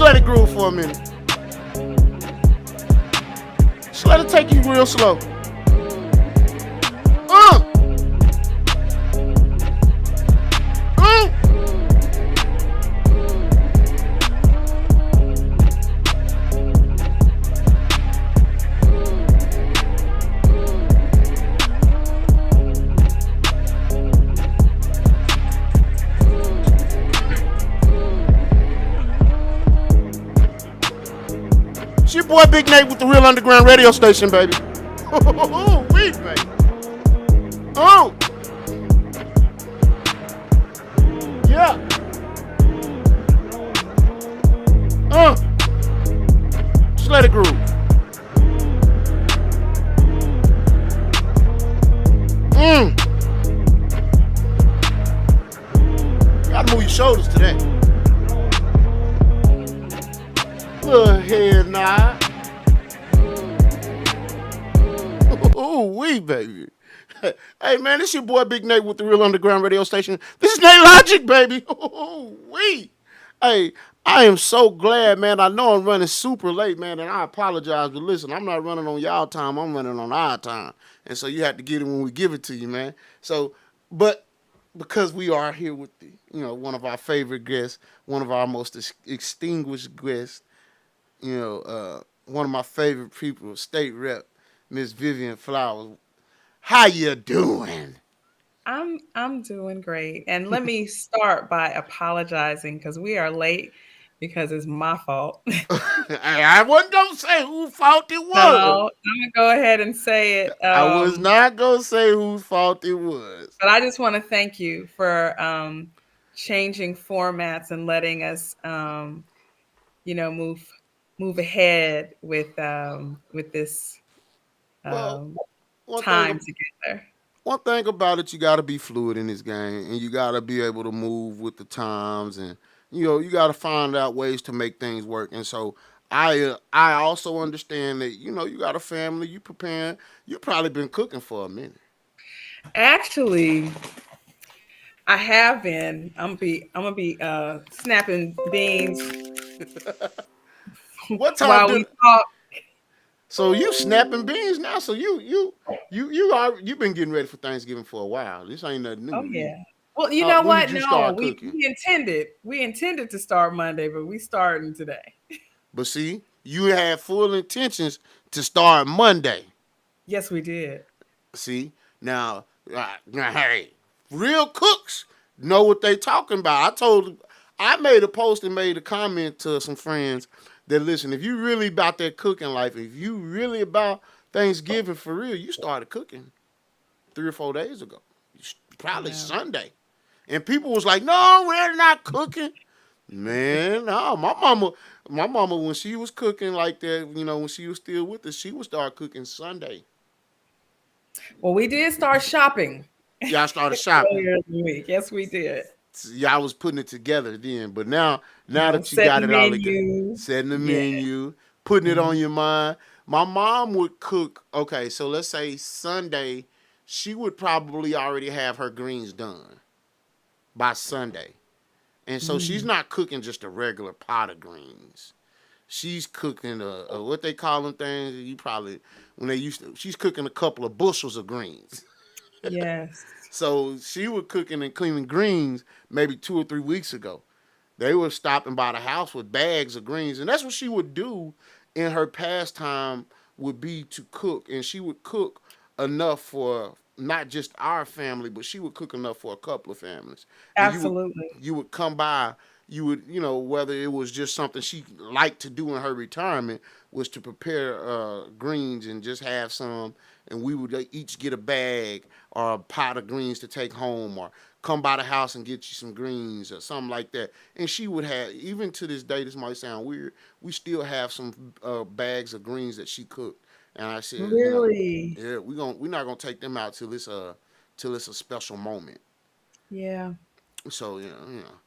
let it groove for a minute. Just let it take you real slow. Uh, uh. It's your boy Big Nate with the Real Underground Radio Station, baby. Oh, weed, baby. Oh, yeah. Uh, just let it groove. Mm. Gotta move your shoulders today. Little head nod. Ooh, wee, baby. Hey, man, this your boy Big Nate with the Real Underground Radio Station. This is Nate Logic, baby. Ooh, wee. Hey, I am so glad, man. I know I'm running super late, man, and I apologize, but listen, I'm not running on y'all time. I'm running on our time. And so you have to get it when we give it to you, man. So, but because we are here with one of our favorite guests, one of our most extinguished guests, one of my favorite people, state rep, Miss Vivian Flowers. How you doing? I'm doing great. And let me start by apologizing because we are late because it's my fault. I wasn't gonna say whose fault it No, was. I'm gonna go ahead and say it. I was not gonna say whose fault it was. But I just want to thank you for changing formats and letting us you know, move ahead with this Well, um one time thing together. one thing about it, you got to be fluid in this game, and you got to be able to move with the times, and you got to find out ways to make things work. And so I also understand that you got a family, you preparing, you probably been cooking for a minute. Actually, I have been. I'm gonna be snapping beans What time while did we talk. so you snapping beans now? So you've been getting ready for Thanksgiving for a while. This ain't nothing new Oh to you. yeah. Well, you know When did what? you No, start we cooking? we intended we intended to start Monday, but we starting today. But see, you had full intentions to start Monday. Yes, we did. See, now, hey, real cooks know what they talking about. I made a post and made a comment to some friends that listen. If you really about that cooking life, if you really about Thanksgiving for real, you started cooking 3 or 4 days ago, probably Yeah. Sunday. And people was like, "No, we're not cooking." Man, no, my mama, when she was cooking like that, when she was still with us, she would start cooking Sunday. Well, we did start shopping Y'all started shopping. earlier in the week. Yes, we did. Y'all was putting it together then, but now that you got Setting it all together, menu. setting the Yeah. menu, putting it on Mhm. your mind. My mom would cook. Okay, so let's say Sunday, she would probably already have her greens done by Sunday, and so she's Mm. not cooking just a regular pot of greens. She's cooking a what they call them things. You probably when they used to. She's cooking a couple of bushels of greens. Yes. So she was cooking and cleaning greens maybe 2 or 3 weeks ago. They were stopping by the house with bags of greens, and that's what she would do in her pastime would be to cook, and she would cook enough for not just our family, but she would cook enough for a couple of families. And Absolutely. you would come by, you would whether it was just something she liked to do in her retirement was to prepare greens and just have some, and we would each get a bag or a pot of greens to take home, or come by the house and get you some greens or something like that. And she would have, even to this day, this might sound weird, we still have some bags of greens that she cooked. And I said, Really? yeah, we're not gonna take them out till it's a special moment. Yeah. So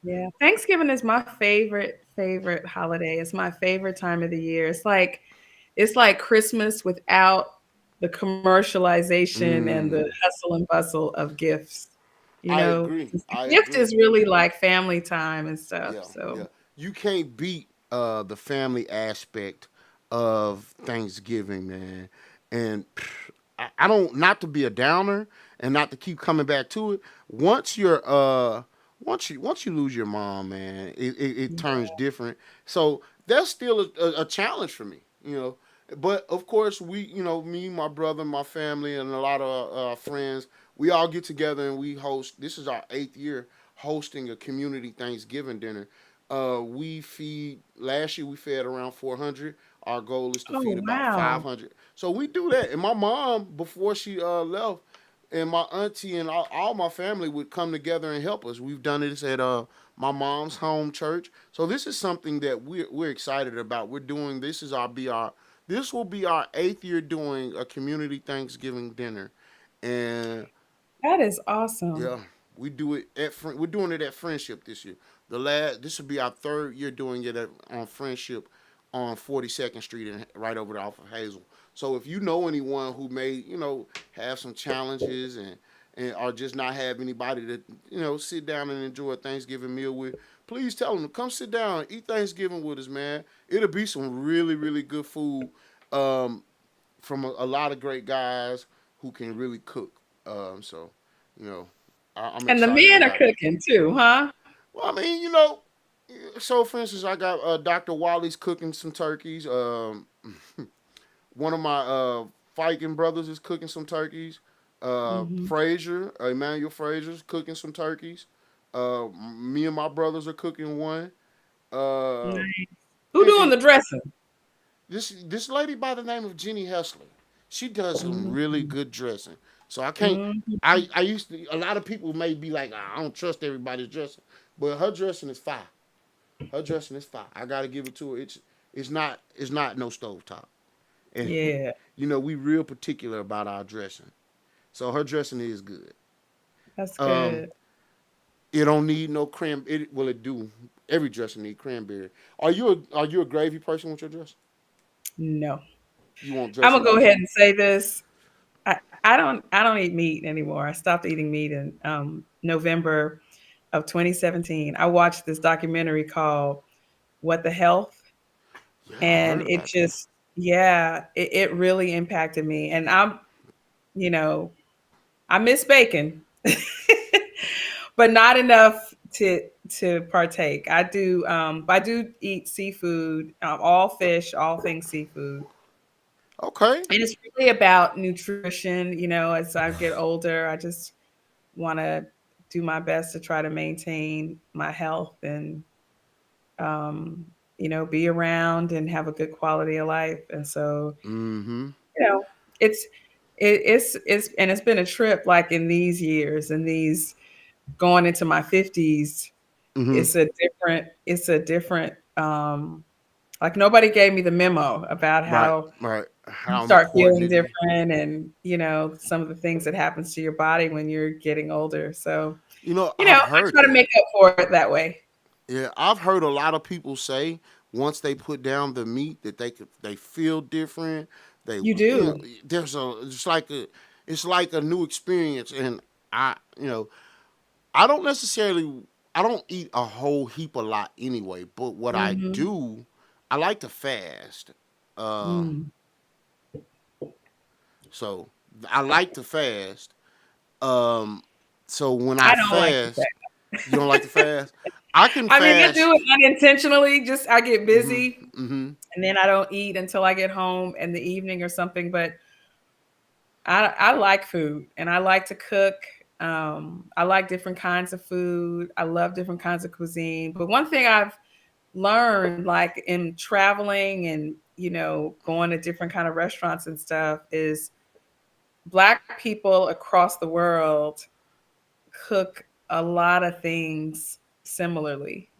Yeah. Thanksgiving is my favorite holiday. It's my favorite time of the year. It's like Christmas without the commercialization and the mm, hustle and bustle of gifts. You I know, agree. 'Cause the I gift agree. is really like family time and stuff. Yeah, So yeah. You can't beat the family aspect of Thanksgiving, man. And I don't, not to be a downer and not to keep coming back to it. Once you're once you lose your mom, man, it turns different. So that's still a challenge for me, you know. But of course, we, you know, me, my brother, my family, and a lot of friends, we all get together and we host. This is our 8th year hosting a community Thanksgiving dinner. We feed. Last year we fed around 400. Our goal is to Oh, feed about wow. 500. So we do that. And my mom, before she left, and my auntie and all my family would come together and help us. We've done this at my mom's home church. So this is something that we're excited about. We're doing this is our be our this will be our 8th year doing a community Thanksgiving dinner, and That is awesome. yeah, we do it at we're doing it at Friendship this year. The last this will be our 3rd year doing it on Friendship on 42nd Street and right over there off of Hazel. So if you know anyone who may, you know, have some challenges and or just not have anybody to, you know, sit down and enjoy a Thanksgiving meal with, please tell them to come sit down and eat Thanksgiving with us, man. It'll be some really good food um, from a lot of great guys who can really cook. So, you know, I'm And the excited men are about that. cooking too, huh? Well, I mean, you know, so for instance, I got Dr. Wally's cooking some turkeys. One of my Viking brothers is cooking some turkeys. Hmm. Frazier, Emmanuel Frazier's cooking some turkeys. Me and my brothers are cooking one. Uh, Nice. Who doing and the dressing? this lady by the name of Jenny Hessler, she does some really Mhm. good dressing. So I can't. Mhm. I used to. A lot of people may be like, "Ah, I don't trust everybody's dressing, but her dressing is fire. Her dressing is fire. I gotta give it to her. It's not no stovetop, and Yeah, you know we real particular about our dressing. So her dressing is good. that's Um, good. it don't need no cran. It well, it do. Every dressing need cranberry. Are you a gravy person with your dressing? No. You want I'm dressing gonna go just ahead and say this. I don't eat meat anymore. I stopped eating meat in November of 2017. I watched this documentary called What the Health, yeah. I and heard it about that. just, yeah, it really impacted me. And you know, I miss bacon, but not enough to partake. I do eat seafood, all fish, all things seafood. Okay. And it's really about nutrition, as I get older, I just want to do my best to try to maintain my health and um, be around and have a good quality of life. And so, Mm-hmm. you know, it's it's and it's been a trip, like in these years and these going into my 50s. Mm-hmm. It's a different like nobody gave me the memo about Right. how Right. you How start important feeling it is. different, and some of the things that happens to your body when you're getting older. So, You know, I I've heard try to that. make up for it that way. Yeah, I've heard a lot of people say once they put down the meat that they feel different. They, You you know, do. there's a it's like a new experience, and you know, I don't necessarily I don't eat a whole heap a lot anyway. But what I Mhm. do, I like to fast. Uh, Mm. so I like to fast. Um, so when I I don't like the fast, you don't like to fact. fast. I can I mean, I do fast. it unintentionally. Just I get Hmm. busy Hmm. and then I don't eat until I get home in the evening or something. But I like food and I like to cook. I like different kinds of food. I love different kinds of cuisine. But one thing I've learned, like in traveling and going to different kind of restaurants and stuff, is Black people across the world cook a lot of things similarly,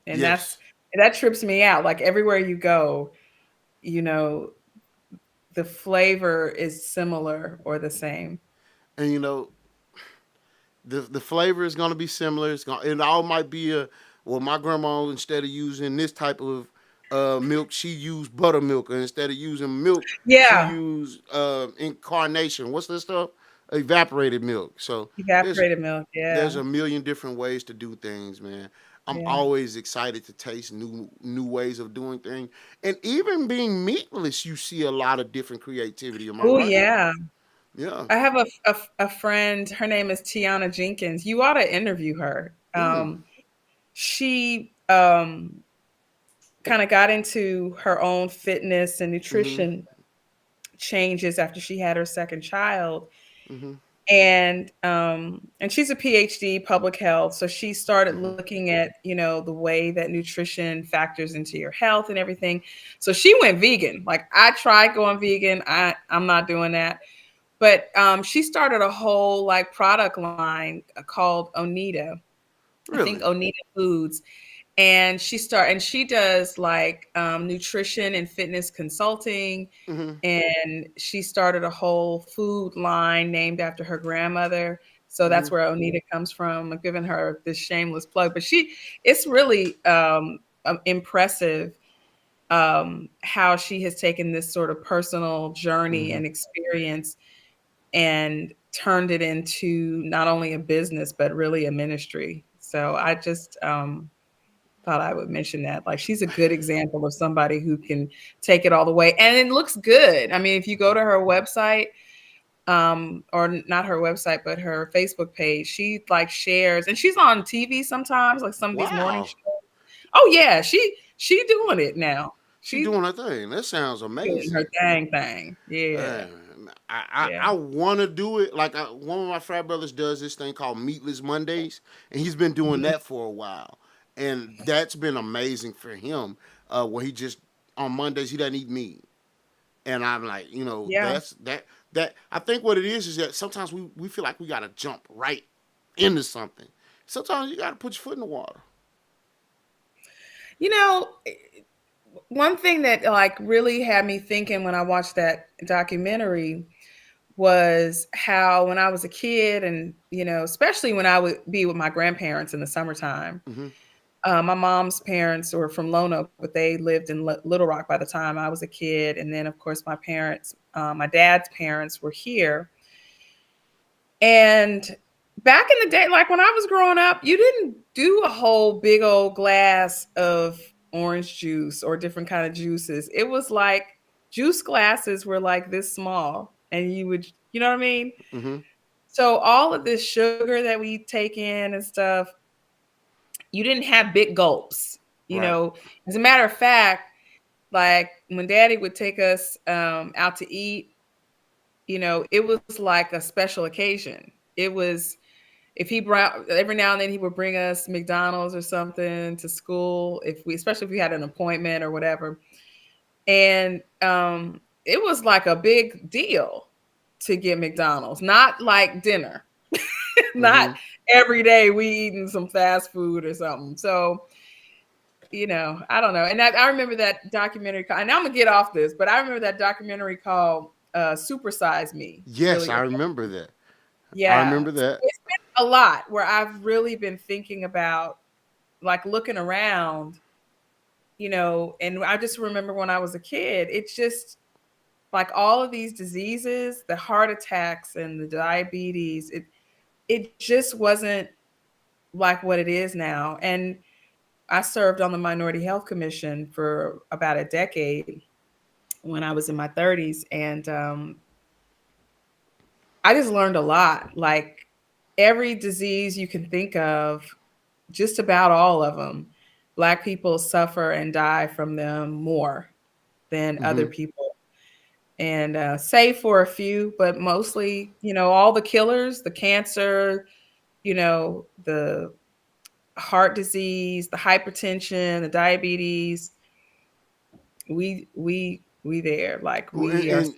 and Yes, that trips me out. Like everywhere you go, you know, the flavor is similar or the same. and you know the flavor is gonna be similar. It all might be a well. My grandma, instead of using this type of milk, she used buttermilk, and instead of using milk, she Yeah, used incarnation. What's this stuff? Evaporated milk. So there's evaporated milk. there's Yeah. a million different ways to do things, man. I'm Yeah. always excited to taste new ways of doing things, and even being meatless, you see a lot of different creativity. Am I Oh right? yeah. Yeah. I have a friend. Her name is Tiana Jenkins. You ought to interview her. Mm. She kind of got into her own fitness and Mhm. nutrition changes after she had her second child, Mhm. and she's a PhD public health, so she started Mhm. looking at the way that nutrition factors into your health and everything. So she went vegan. Like I tried going vegan. I'm not doing that. But she started a whole like product line called Onita. I think Really. Onita Foods, and she does like nutrition and fitness consulting, Mhm. and she started a whole food line named after her grandmother. So that's Mhm. where Onita comes from. I'm giving her this shameless plug, but it's really impressive how she has taken this sort of personal journey Mhm. and experience and turned it into not only a business but really a ministry. So I just thought I would mention that. Like she's a good example of somebody who can take it all the way, and it looks good. I mean, if you go to her website, or not her website, but her Facebook page, she like shares, and she's on TV sometimes, like some of these morning Wow. shows. Oh yeah, she doing it now. She She doing her thing. That sounds doing her amazing. thing. Yeah, I yeah, want to do it. Like one of my frat brothers does this thing called Meatless Mondays, and he's been doing mhm, that for a while, and that's been amazing for him. Where he just on Mondays he doesn't eat meat, and I'm like, yeah. that I think what it is that sometimes we feel like we got to jump right into something. Sometimes you got to put your foot in the water. You know, one thing that like really had me thinking when I watched that documentary was how when I was a kid, and especially when I would be with my grandparents in the summertime. Hmm. My mom's parents were from Lonoke, but they lived in Little Rock by the time I was a kid. And then, of course, my dad's parents were here. And back in the day, like when I was growing up, you didn't do a whole big old glass of orange juice or different kind of juices. It was like juice glasses were like this small, and you know what I mean? Hmm. So all of this sugar that we take in and stuff, you didn't have big gulps. Right. As a matter of fact, like when Daddy would take us out to eat, it was like a special occasion. It was if he brought every now and then he would bring us McDonald's or something to school especially if we had an appointment or whatever, and it was like a big deal to get McDonald's, not like dinner. Not Hmm. every day we eating some fast food or something. So, I don't know. And I remember that documentary, and I'm gonna get off this, but I remember that documentary called Super Size Me. Yes, Really, I remember that. I yeah. remember So that. it's been a lot where I've really been thinking about like looking around, and I just remember when I was a kid, it's just like all of these diseases, the heart attacks and the diabetes, it just wasn't like what it is now. And I served on the Minority Health Commission for about a decade when I was in my 30s. And I just learned a lot. Like every disease you can think of, just about all of them, Black people suffer and die from them more than other Hmm. people. And save for a few, but mostly, all the killers, the cancer, the heart disease, the hypertension, the diabetes, we there. Like Well, and, we are and and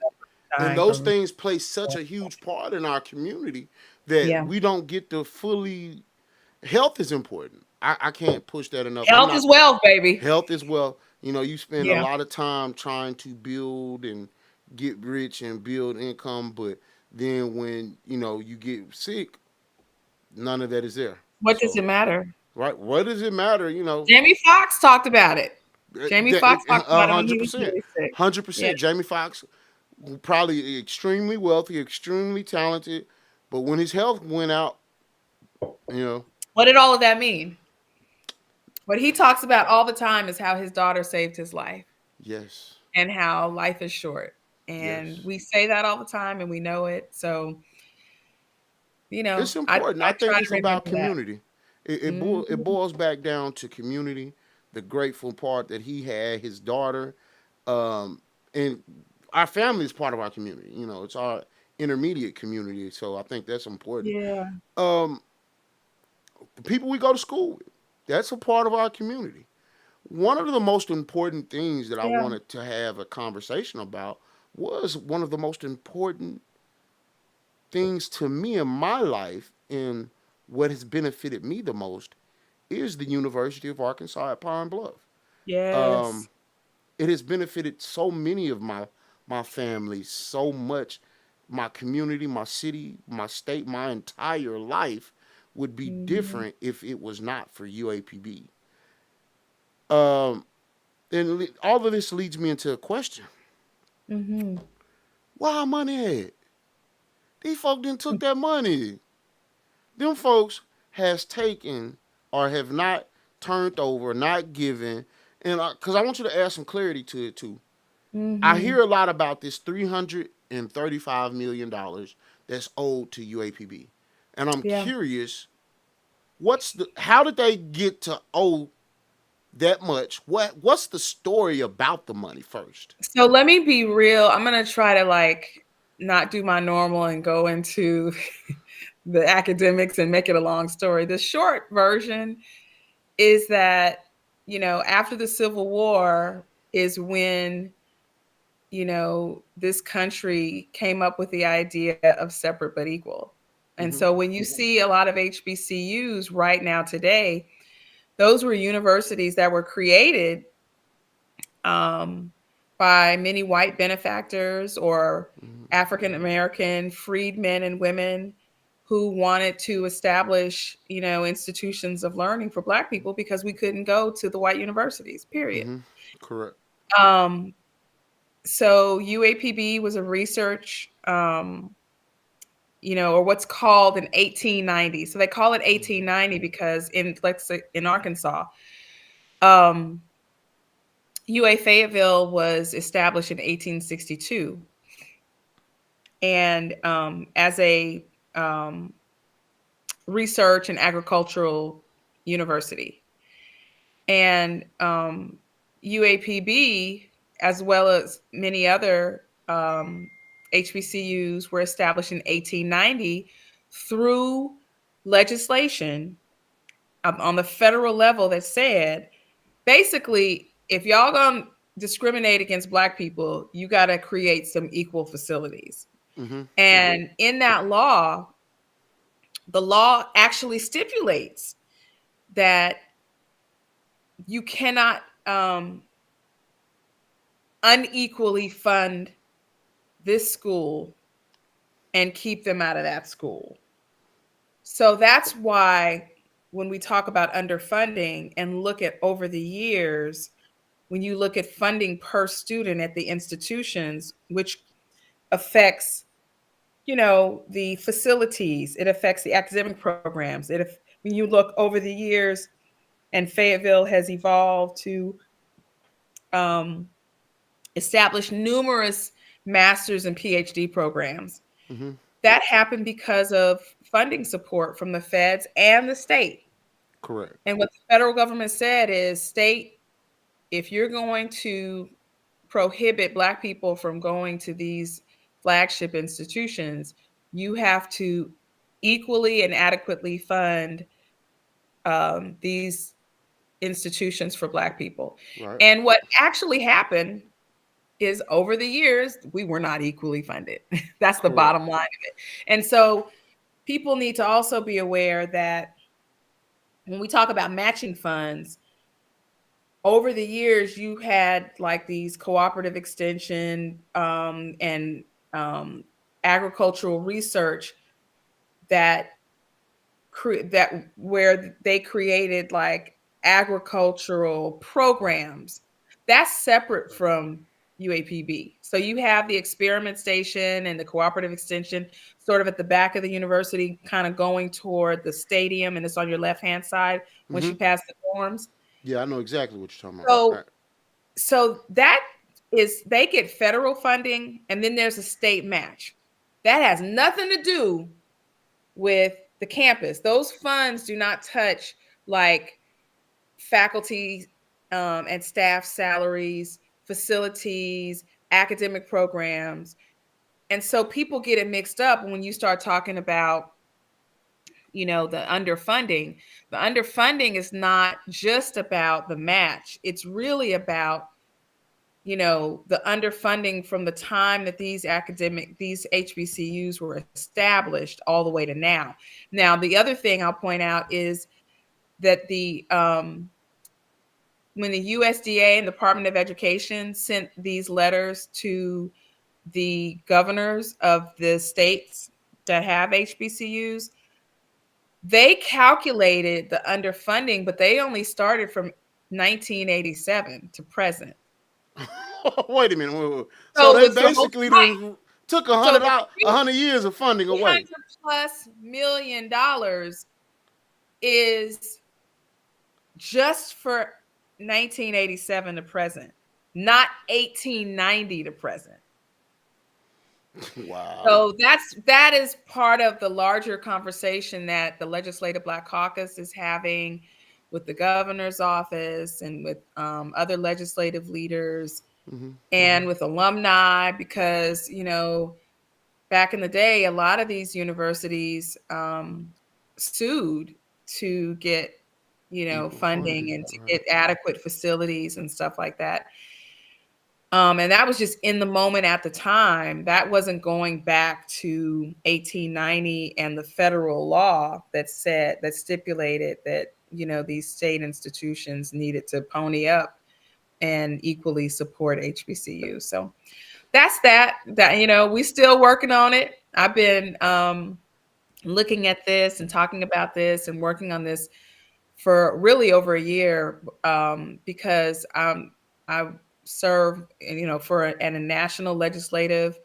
dying those from. things play such a huge part in our community that Yeah. we don't get to fully. Health is important. I can't push that enough. I'm Health is not. wealth, baby. Health is well. You spend a Yeah. lot of time trying to build and get rich and build income, but then when you get sick, none of that is there. What does So it matter? right, what does it matter? Jamie Foxx talked about it. Jamie Foxx talked about it when he hundred was percent, really sick. hundred Yeah. percent. Jamie Foxx probably extremely wealthy, extremely talented, but when his health went out, you know, What did all of that mean? What he talks about all the time is how his daughter saved his life Yes. and how life is short. And Yes. we say that all the time and we know it. So, It's I important. I think try it's to about remember that. community. It Mhm. boils back down to community. The grateful part that he had, his daughter, um, and our family is part of our community. You know, it's our intermediate community. So I think that's important. Yeah. Um, the people we go to school with, that's a part of our community. One of the most important things that I Yeah. wanted to have a conversation about was one of the most important things to me in my life and what has benefited me the most is the University of Arkansas at Pine Bluff. Yes. Um, it has benefited so many of my family so much, my community, my city, my state, my entire life would be Mhm. different if it was not for UAPB. Um, and all of this leads me into a question: Mhm. why money at? These folks didn't took that money. Them folks has taken or have not turned over, not given, and because I want you to add some clarity to it too. I hear Mhm. a lot about this $335 million that's owed to UAPB, and I'm Yeah. curious, how did they get to owe that much? What's the story about the money first? So let me be real. I'm gonna try to like not do my normal and go into the academics and make it a long story. The short version is that, after the Civil War is when, this country came up with the idea of separate but equal. And Mm-hmm. so when you see a lot of HBCUs right now today, those were universities that were created um, by many white benefactors or Mm-hmm. African American freed men and women who wanted to establish, institutions of learning for Black people because we couldn't go to the white universities, period. Mm-hmm. Correct. Um, so UAPB was a research, or what's called an 1890. So they call it Mm-hmm. 1890 because in, let's say, in Arkansas, um, UA Fayetteville was established in 1862, and as a um, research and agricultural university. And UAPB, as well as many other HBCUs, were established in 1890 through legislation on the federal level that said, basically, if y'all gonna discriminate against Black people, you got to create some equal facilities. Mm-hmm. And in that law, the law actually stipulates that you cannot unequally fund this school and keep them out of that school. So that's why when we talk about underfunding and look at over the years, when you look at funding per student at the institutions, which affects, the facilities, it affects the academic programs. When you look over the years, and Fayetteville has evolved to um, establish numerous master's and PhD programs. Mm-hmm. That happened because of funding support from the feds and the state. Correct. And what the federal government said is, state, if you're going to prohibit Black people from going to these flagship institutions, you have to equally and adequately fund these institutions for Black people. Right. And what actually happened is over the years, we were not equally funded. That's the Correct. bottom line of it. And so people need to also be aware that when we talk about matching funds, over the years, you had like these cooperative extension and um, agricultural research that where they created like agricultural programs. That's separate from UAPB. So you have the experiment station and the cooperative extension sort of at the back of the university, kind of going toward the stadium, and it's on your left hand side once Mm-hmm. you pass the dorms. Yeah, I know exactly what you're talking about. So so that is, they get federal funding and then there's a state match. That has nothing to do with the campus. Those funds do not touch like faculty and staff salaries, facilities, academic programs. And so people get it mixed up when you start talking about, the underfunding. The underfunding is not just about the match. It's really about, the underfunding from the time that these HBCUs were established all the way to now. Now, the other thing I'll point out is that when the USDA and Department of Education sent these letters to the governors of the states that have HBCUs, they calculated the underfunding, but they only started from 1987 to present. Wait a minute. Wait, wait. So So they the whole basically right. done took a So hundred the out, 100 years of funding away. 300+ million is just for 1987 to present, not 1890 to present. Wow. So that is part of the larger conversation that the Legislative Black Caucus is having with the governor's office and with other legislative leaders Hmm. and with alumni, because back in the day, a lot of these universities sued to get Equal funding funding. and to Right. get adequate facilities and stuff like that. And that was just in the moment at the time. That wasn't going back to 1890 and the federal law that stipulated that, these state institutions needed to pony up and equally support HBCU. So that's that, we still working on it. I've been looking at this and talking about this and working on this for really over a year, because I serve, for a national legislative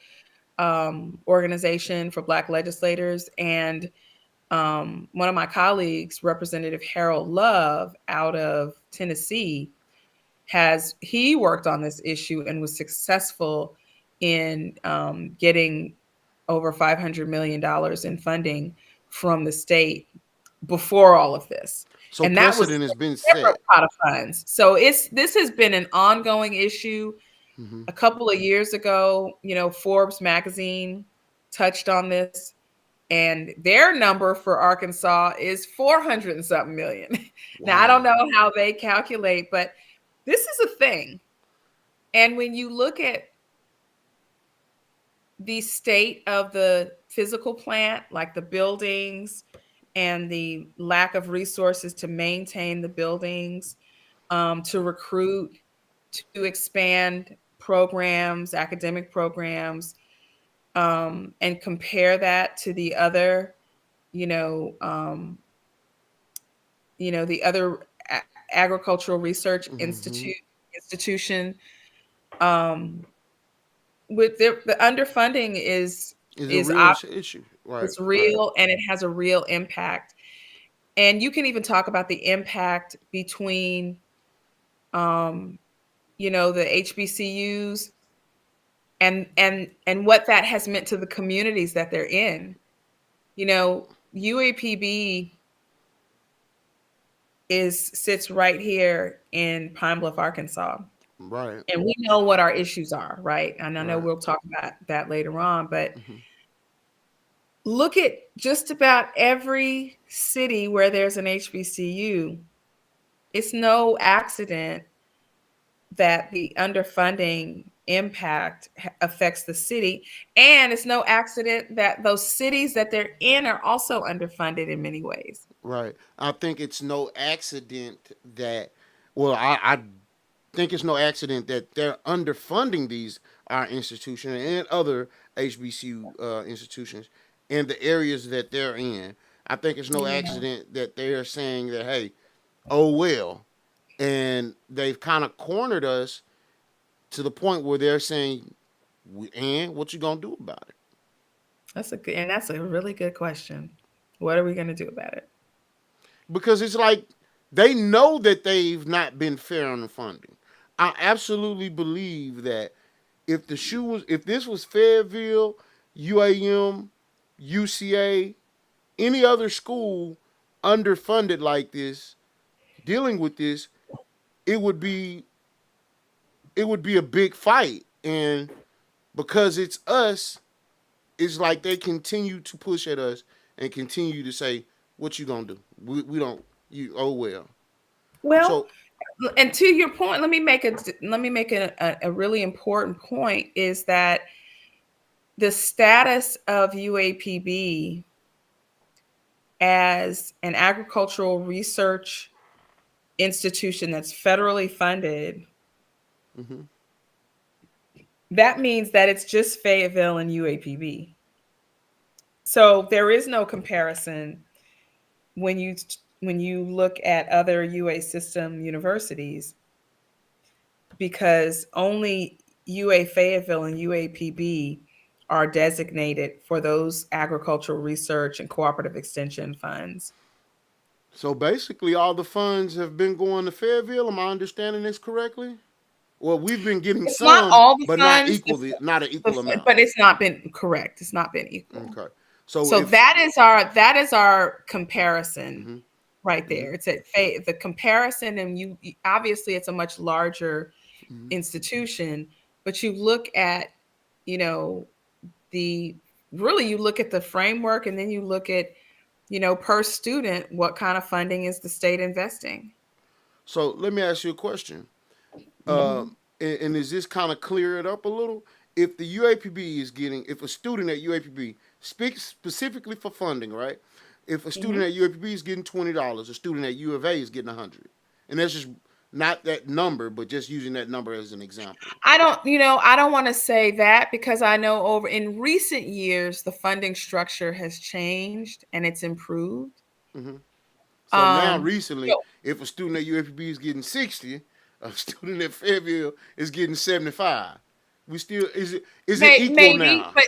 organization for Black legislators, and one of my colleagues, Representative Harold Love, out of Tennessee, he worked on this issue and was successful in getting over $500 million in funding from the state before all of this. So And that was precedent has been a separate set. pot of funds. So this has been an ongoing issue. Hmm. A couple of years ago, Forbes magazine touched on this, and their number for Arkansas is 400 and something million. Now, I don't Wow. know how they calculate, but this is a thing. And when you look at the state of the physical plant, like the buildings and the lack of resources to maintain the buildings, to recruit, to expand programs, academic programs, and compare that to the other, you know, um, the other agricultural research Hmm. institution, um, with the underfunding Is a is real issue. Right. it's Right. real and it has a real impact. And you can even talk about the impact between, um, the HBCUs and what that has meant to the communities that they're in. UAPB sits right here in Pine Bluff, Arkansas. Right. And we know what our issues are, right? And I know Right. we'll talk about that later on, but Hmm. look at just about every city where there's an HBCU. It's no accident that the underfunding impact affects the city. And it's no accident that those cities that they're in are also underfunded in many ways. Right. I think it's no accident that. Well, I think it's no accident that they're underfunding these our institutions and other HBCU institutions in the areas that they're in. I think it's no Yeah, accident that they're saying that, hey, oh well, and they've kind of cornered us to the point where they're saying, and what you gonna do about it? that's a really good question. What are we going to do about it? Because it's like They know that they've not been fair on the funding. I absolutely believe that if this was Fayetteville, UAM, UCA, any other school underfunded like this, dealing with this, it would be it would be a big fight. And because it's us, it's like they continue to push at us and continue to say, "What you gonna do? We don't. You oh well." Well, So and to your point, let me make a really important point is that the status of UAPB as an agricultural research institution that's federally funded, mhm. that means that it's just Fayetteville and UAPB. So there is no comparison when you look at other UA system universities, because only UA Fayetteville and UAPB are designated for those agricultural research and cooperative extension funds. So basically, all the funds have been going to Fayetteville. Am I understanding this correctly? Well, we've been getting It's not some, all the but not funds, equally, not an equal amount. but it's not been correct. It's not been equal. Okay. So So if that is our comparison hmm right hmm there. It's the comparison, and obviously it's a much larger hmm institution, but you look at, you know, the really you look at the framework, and then you look at, per student, what kind of funding is the state investing? so let me ask you a question. Mhm. And is this kind of clear it up a little? If the UAPB is getting, if a student at UAPB speaks specifically for funding, right? If a student Mhm. at UAPB is getting $20, a student at U of A is getting 100, and that's just not that number, but just using that number as an example. I don't want to say that, because I know over in recent years the funding structure has changed and it's improved. hmm So now, Um, recently, so if a student at UAPB is getting 60, a student at Fayetteville is getting 75. We still is it equal maybe, now? but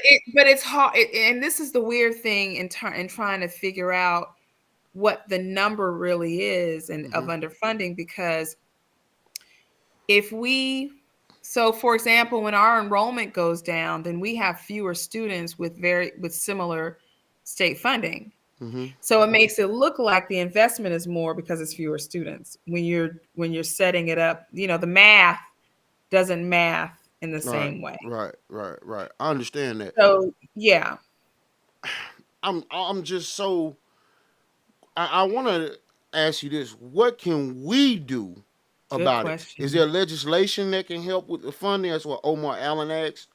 it's hard, and this is the weird thing in trying to figure out what the number really is and of hmm underfunding, because if we so for example, when our enrollment goes down, then we have fewer students with similar state funding. hmm So it makes it look like the investment is more because it's fewer students. When you're setting it up, the math doesn't math in the Right, same way. right. I understand that. So yeah, I'm just so I want to ask you this: what can we do good about it? Is question. there legislation that can help with the funding? That's what Omar Allen asked.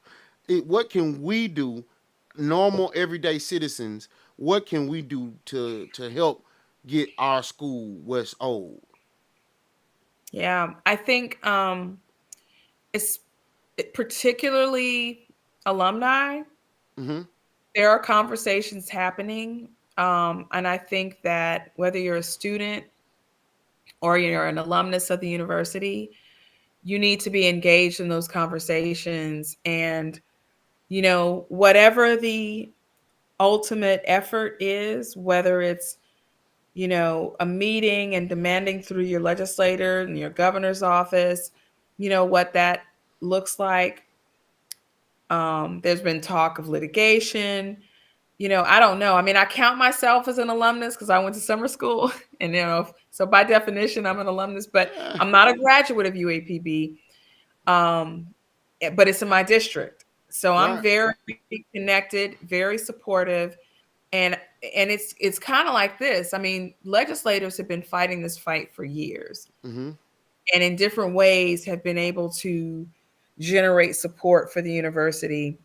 What can we do, normal everyday citizens? What can we do to help get our school West Old? Yeah, I think it's particularly alumni. Mm-hmm. There are conversations happening, and I think that whether you're a student or you're an alumnus of the university, you need to be engaged in those conversations. And whatever the ultimate effort is, whether it's a meeting and demanding through your legislator and your governor's office, what that looks like. There's been talk of litigation. I don't know. I mean, I count myself as an alumnus because I went to summer school, and so by definition, I'm an alumnus. But Eh, I'm not a graduate of UAPB. Um, but it's in my district, so I'm right. very connected, very supportive, and it's kind of like this. I mean, legislators have been fighting this fight for years, Mm-hmm. and in different ways have been able to generate support for the university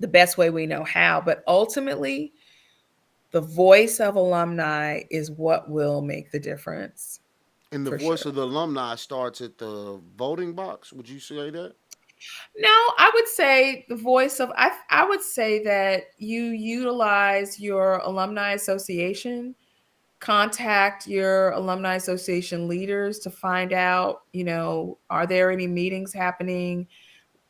the best way we know how. But ultimately, the voice of alumni is what will make the difference, And the for voice sure. of the alumni starts at the voting box. Would you say that? No, I would say the voice of I would say that you utilize your alumni association, contact your alumni association leaders to find out, are there any meetings happening?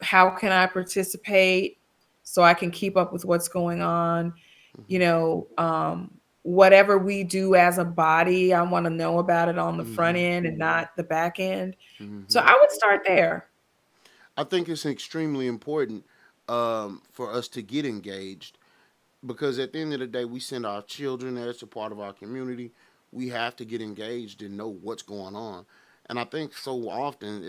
How can I participate so I can keep up with what's going on? Mm-hmm. You know, um, whatever we do as a body, I want to know about it on the front Hmm. end and not the back end. So Hmm. I would start there. I think it's extremely important for us to get engaged because at the end of the day, we send our children as a part of our community. We have to get engaged and know what's going on. And I think so often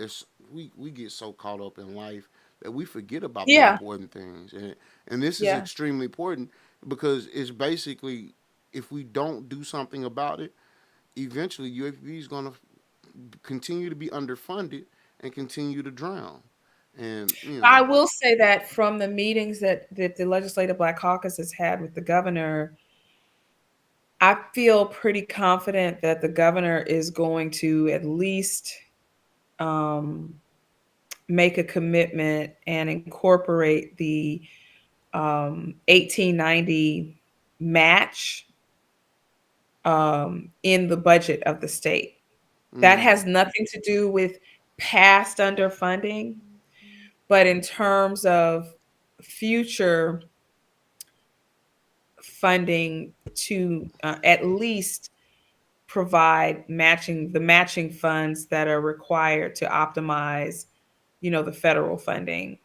we get so caught up in life that we forget about the Yeah. important things. And this is Yeah. extremely important because it's basically if we don't do something about it, eventually UAPB is going to continue to be underfunded and continue to drown. And I will say that from the meetings that the Legislative Black Caucus has had with the governor, I feel pretty confident that the governor is going to at least um, make a commitment and incorporate the 1890 match in the budget of the state. That mm, has nothing to do with past underfunding, but in terms of future funding to at least provide matching funds that are required to optimize, the federal funding,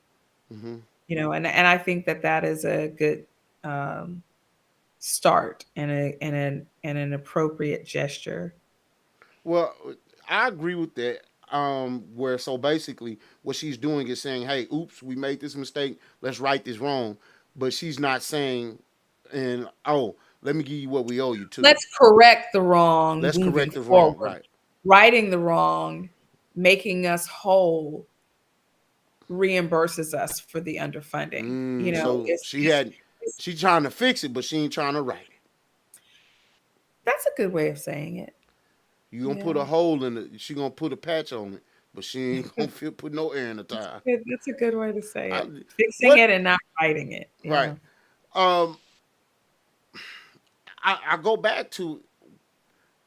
mm-hmm. and I think that that is a good um, start and an appropriate gesture. Well, I agree with that. Where so basically what she's doing is saying, "Hey, oops, we made this mistake. Let's right this wrong," but she's not saying, "And oh, let me give you what we owe you too. Let's correct the wrong Let's moving correct the wrong." forward. Right. Righting the wrong, making us whole, reimburses us for the underfunding. So she trying to fix it, but she ain't trying to write it. That's a good way of saying it. You gonna put Yeah. a hole in it. She gonna put a patch on it, but she ain't gonna put no air in the That's tire. good. That's a good way to say I, it. Fixing what? it and not fighting it. Right. Yeah. Um, I go back to.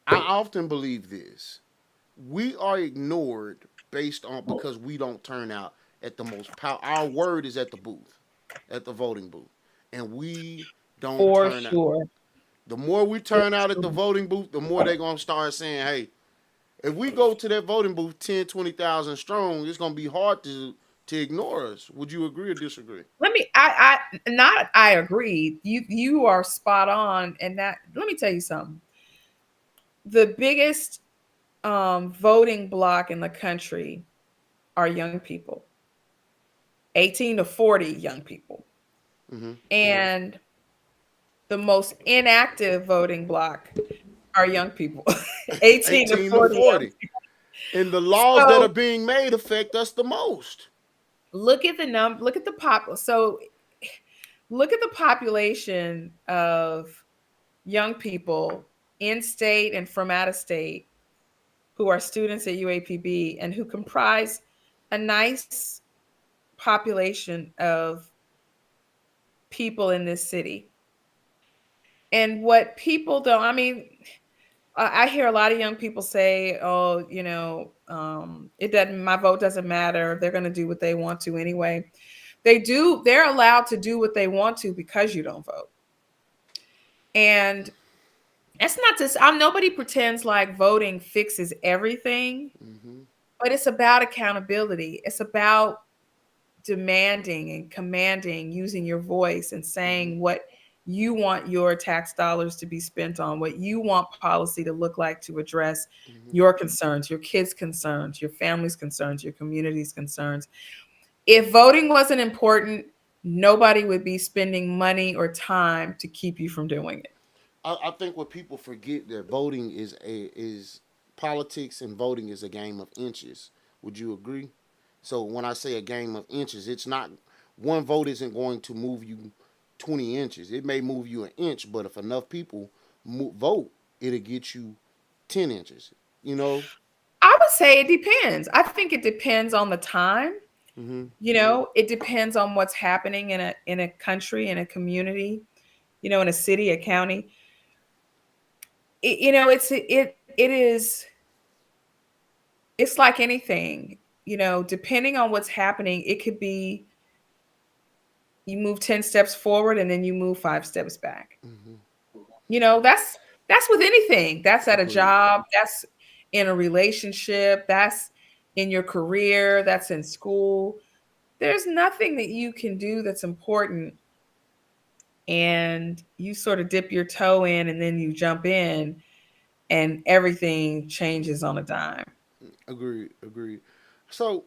I often believe this. We are ignored based on because we don't turn out at the most power. Our word is at the booth, at the voting booth, and we don't For turn out. sure. The more we For turn out at the sure. voting booth, the more they're gonna start saying, "Hey, if we go to that voting booth 10, 20,000 strong, it's gonna be hard to ignore us." Would you agree or disagree? Let me I not I agree. You are spot on, and that let me tell you something. The biggest voting block in the country are young people, 18 to 40 young people. Mm-hmm. And the most inactive voting block are young people, 18 to 18 to 40 young 40. people. And the laws that are So being made affect us the most. look at the so look at the population of young people in state and from out of state who are students at UAPB and who comprise a nice population of people in this city. And what people don't, I mean, I hear a lot of young people say, "Oh, it doesn't. My vote doesn't matter. They're going to do what they want to anyway." They do. They're allowed to do what they want to because you don't vote. And that's not just. Nobody pretends like voting fixes everything, Mm-hmm. but it's about accountability. It's about demanding and commanding, using your voice and Mm-hmm. saying what you want your tax dollars to be spent on, what you want policy to look like to address Mm-hmm. your concerns, your kids' concerns, your family's concerns, your community's concerns. If voting wasn't important, nobody would be spending money or time to keep you from doing it. I think what people forget that voting is politics and voting is a game of inches. Would you agree? So when I say a game of inches, it's not one vote isn't going to move you 20 inches. It may move you an inch, but if enough people vote, it'll get you 10 inches. You know? I would say it depends. I think it depends on the time. Mm-hmm. It depends on what's happening in a country, in a community, in a city, a county. It's like anything. Depending on what's happening, it could be you move 10 steps forward and then you move 5 steps back. Mm-hmm. That's with anything. That's at a Agreed. job, that's in a relationship, that's in your career, that's in school. There's nothing that you can do that's important and you sort of dip your toe in and then you jump in and everything changes on a dime. Agreed. Agreed. So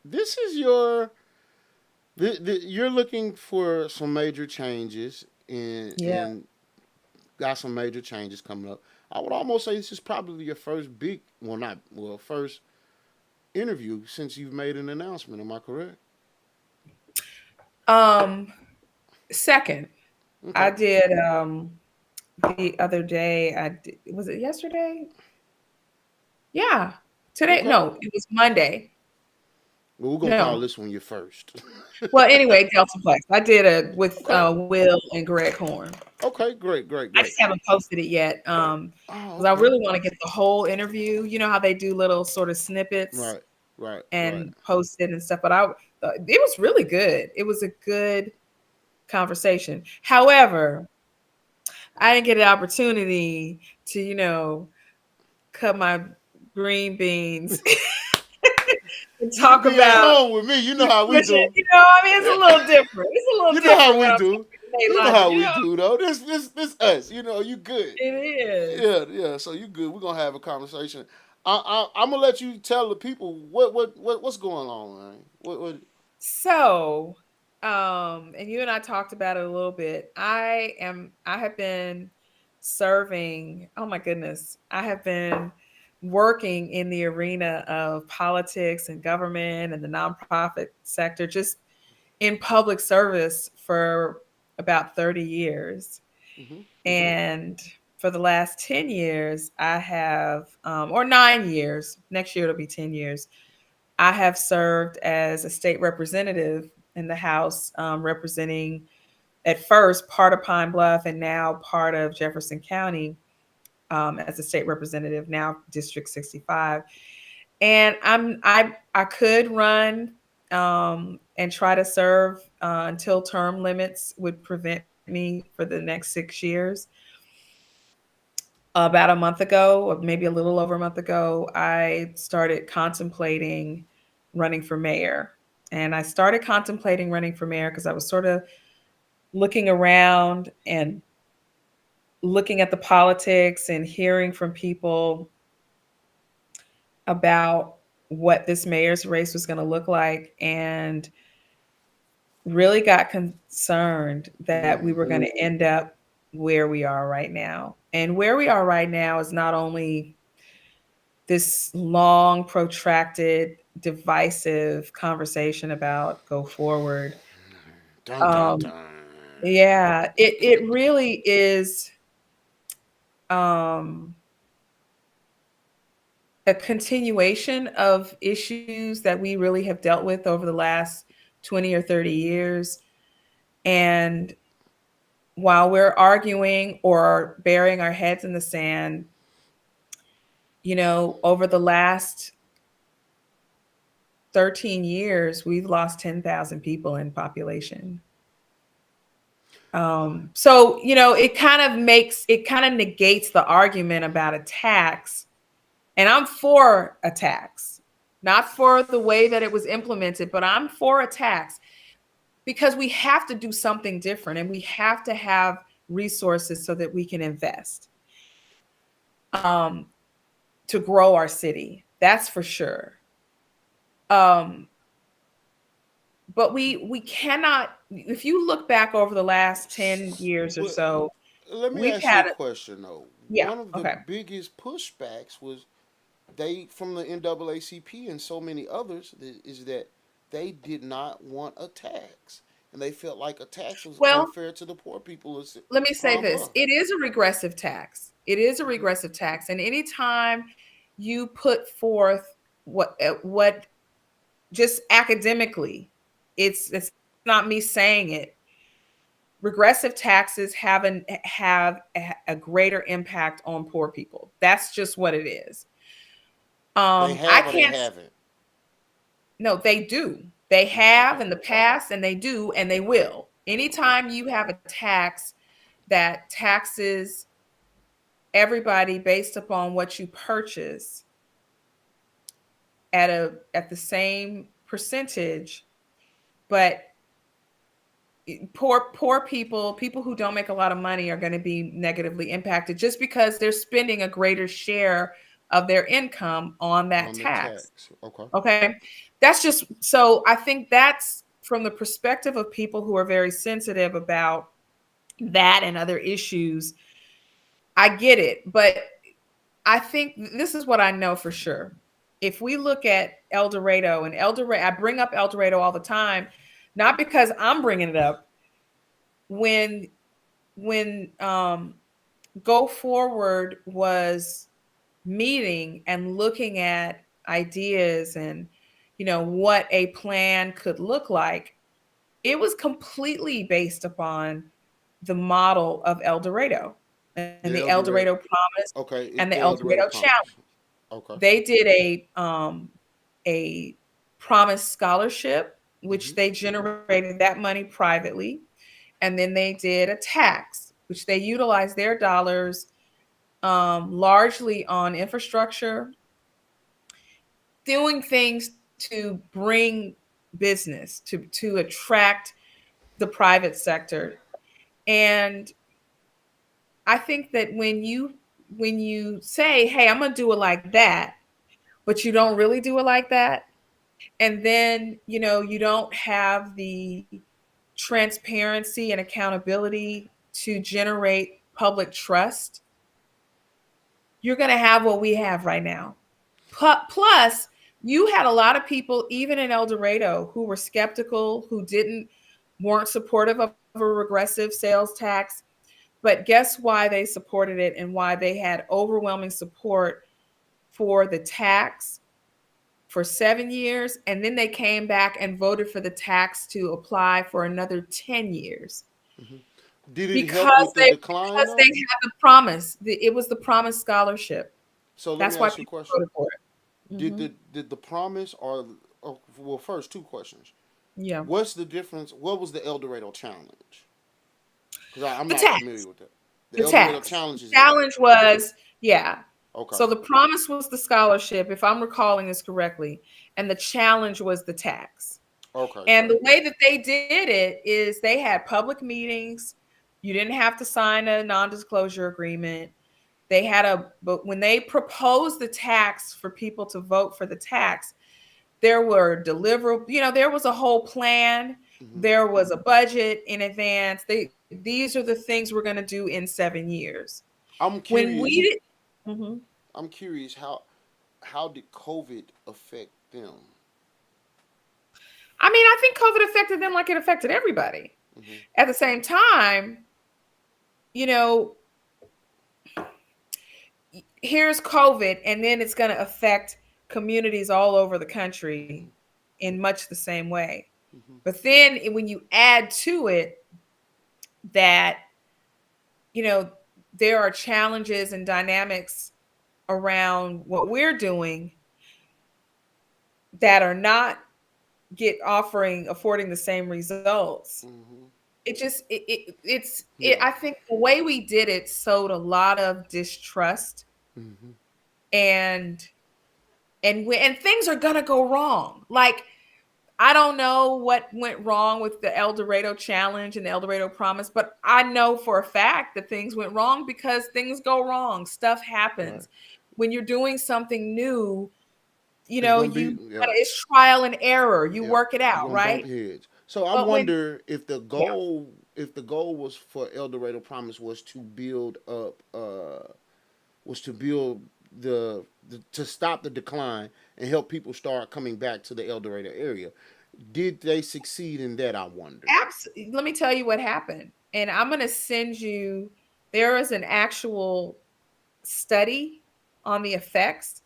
this is your you're looking for some major changes Yeah. and got some major changes coming up. I would almost say this is probably your first big, well, not well, first interview since you've made an announcement. Am I correct? Um, Second, I Okay. did the other day. Was it yesterday? Yeah. Today, Okay. no, it was Monday. Well, we're gonna No. call this one your first. Well, anyway, Deltaplex. I did it with Okay. Will and Greg Horn. Okay. Great. Great. I Great. just haven't posted it yet. Oh, Because I okay. really want to get the whole interview. You know how they do little sort of snippets Right. Right. Right. and post it and stuff. But it was really good. It was a good conversation. However, I didn't get an opportunity to, cut my green beans and You could talk be at about home with me. You know how we which do. I mean, it's a little different. It's a little You know how different when we I'm do. talking to Nate You know Logic. how we do though. This us. You know, you good. It is. Yeah, yeah. So you good. We're gonna have a conversation. I'm gonna let you tell the people what's going on, man. What So, and you and I talked about it a little bit. I have been serving, oh my goodness, I have been working in the arena of politics and government and the nonprofit sector, just in public service for about 30 years. Mhm. Mhm. And for the last 10 years, I have, or 9 years, next year it'll be 10 years, I have served as a state representative in the House, representing at first part of Pine Bluff and now part of Jefferson County, as a state representative, now District 65. And I could run and try to serve until term limits would prevent me for the next 6 years. About a month ago, or maybe a little over a month ago, I started contemplating running for mayor. And I started contemplating running for mayor because I was sort of looking around and looking at the politics and hearing from people about what this mayor's race was going to look like, and really got concerned that we Mm. were going to end up where we are right now. And where we are right now is not only this long, protracted, divisive conversation about go forward. Dun dun Um, dun. yeah, it really is um, a continuation of issues that we really have dealt with over the last 20 or 30 years. And while we're arguing or burying our heads in the sand, over the last 13 years, we've lost 10,000 people in population. So, it kind of negates the argument about a tax. And I'm for a tax, not for the way that it was implemented, but I'm for a tax because we have to do something different and we have to have resources so that we can invest um, to grow our city. That's for sure. Um, but we cannot. If you look back over the last 10 years or But so, let me we've ask you had a question though. yeah. One of the Okay. biggest pushbacks was they from the NAACP and so many others is that they did not want a tax, and they felt like a tax was Well, unfair to the poor people of let me say Pine this. Bluff. It is a regressive tax. It is a Hmm. regressive tax. And anytime you put forth what just academically, it's not me saying it. Regressive taxes have a greater impact on poor people. That's just what it is. They I have or they can't. haven't. No, they do. They Mm, have okay. in the past, and they do, and they will. Okay. Anytime you have a tax that taxes everybody based upon what you purchase at the same percentage, but poor people, people who don't make a lot of money, are going to be negatively impacted just because they're spending a greater share of their income on that On the tax. tax. Okay. Okay, that's just, so I think that's from the perspective of people who are very sensitive about that and other issues. I get it, but I think this is what I know for sure. If we look at El Dorado, and El Dorado, I bring up El Dorado all the time, not because I'm bringing it up. When when Go Forward was meeting and looking at ideas and what a plan could look like, it was completely based upon the model of El Dorado and the El The El Dorado Dorado. Promise Okay, and the it's El the El Dorado Dorado Challenge. Promise. Okay. They did a Promise scholarship, which Hmm. they generated that money privately, and then they did a tax, which they utilized their dollars largely on infrastructure, doing things to bring business to attract the private sector. And I think that when you say, "Hey, I'm gonna do it like that," but you don't really do it like that, and then you don't have the transparency and accountability to generate public trust, you're going to have what we have right now. Plus, you had a lot of people, even in El Dorado, who were skeptical, who didn't weren't supportive of a regressive sales tax. But guess why they supported it and why they had overwhelming support for the tax for 7 years, and then they came back and voted for the tax to apply for another 10 years Hmm. Did it help because with the decline they though? had the promise. It was the promise scholarship. So let me That's why ask you a people question. voted for it. Did the promise or well, first two questions. Yeah. What's the difference? What was the El Dorado challenge? Because I'm The not familiar tax. with that. The The El Dorado tax. challenge The is that. challenge was, yeah. Okay. So the promise was the scholarship, if I'm recalling this correctly, and the challenge was the tax. Okay. And the Great. way that they did it is they had public meetings. You didn't have to sign a non-disclosure agreement. But when they proposed the tax for people to vote for the tax, there were deliverable, there was a whole plan. Hmm. There was a budget in advance. These are the things we're going to do in 7 years. I'm When we curious. did, mhm. I'm curious how did COVID affect them? I mean, I think COVID affected them like it affected everybody. Hmm. At the same time, you know, here's COVID, and then it's going to affect communities all over the country Hmm. in much the same way. Hmm. But then when you add to it that, you know, there are challenges and dynamics around what we're doing that are not get offering affording the same results, Hmm. it just Yeah. I think the way we did it sowed a lot of distrust, Hmm. and and things are gonna go wrong. Like, I don't know what went wrong with the El Dorado challenge and the El Dorado promise, but I know for a fact that things went wrong because things go wrong. Stuff Right. happens. When you're doing something new, It's gonna be yeah. it's trial and error. You Yeah, work it you're out, gonna bump right? heads. So I But when wonder yeah, if the goal was for El Dorado Promise was to build the to stop the decline and help people start coming back to the El Dorado area. Did they succeed in that? I wonder. let me tell you what happened. And I'm going to send you, there is an actual study on the effects.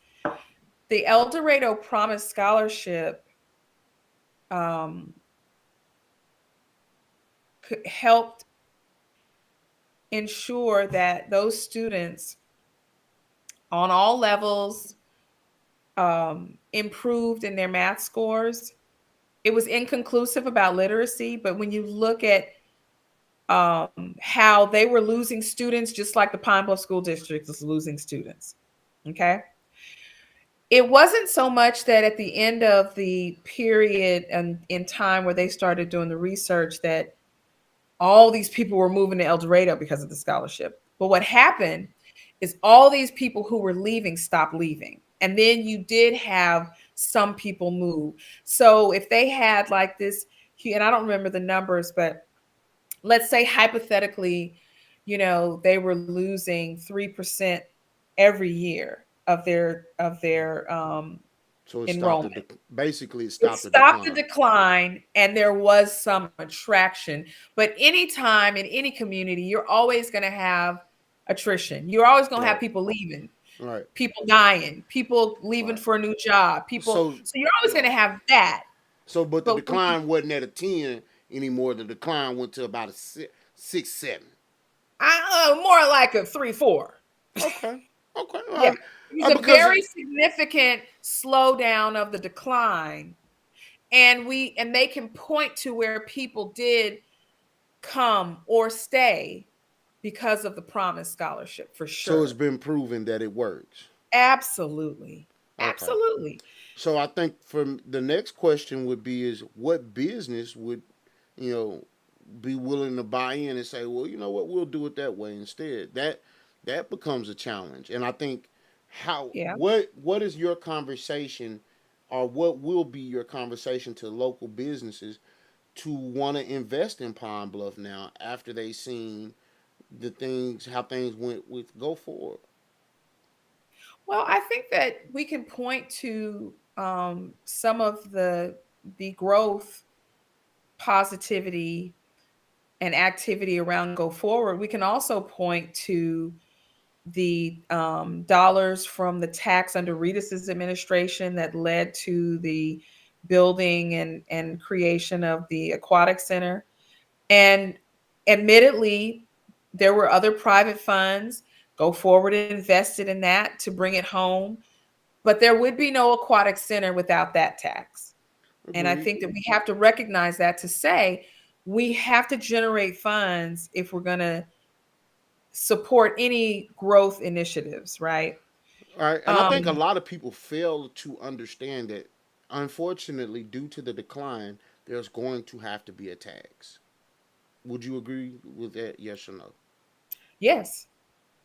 The El Dorado Promise Scholarship um, helped ensure that those students on all levels improved in their math scores. It was inconclusive about literacy, but when you look at how they were losing students just like the Pine Bluff School District is losing students. Okay. It wasn't so much that at the end of the period and in time where they started doing the research that all these people were moving to El Dorado because of the scholarship. But what happened is all these people who were leaving stopped leaving. And then you did have some people move. So if they had like this, and I don't remember the numbers, but let's say hypothetically, they were losing 3% every year of their So it stopped enrollment. the basically it It stopped the stopped the decline. decline and there was some attraction. But anytime in any community, you're always going to have attrition. You're always going to have Right. people leaving, Right. people dying, people leaving Right. for a new job, people. So So you're always going to have that. but the But when you, decline wasn't at a 10 anymore. The decline went to about a 6, 7. more like a 3, 4. Okay. Okay. All Yeah. right. It was a Because very significant slowdown of the decline. And they can point to where people did come or stay because of the Promise Scholarship for so it's sure. been proven that it works. Absolutely. Okay. Absolutely. So I think for the next question would be is what business would you know be willing to buy in and say, well, you know what, we'll do it that way instead. That becomes a challenge. And I think how Yeah. what is your conversation or what will be your conversation to local businesses to want to invest in Pine Bluff now after they seen the things how things went with Go Forward? Well, I think that we can point to some of the growth, positivity, and activity around Go Forward. We can also point to the dollars from the tax under Reedus's administration that led to the building and creation of the aquatic center. And admittedly, there were other private funds. Go Forward invested in that to bring it home, but there would be no aquatic center without that tax. And I Agreed. think that we have to recognize that to say we have to generate funds if we're going to support any growth initiatives, right? All right, and I think a Um, lot of people fail to understand that, unfortunately, due to the decline, there's going to have to be a tax. Would you agree with that? Yes or no? yes,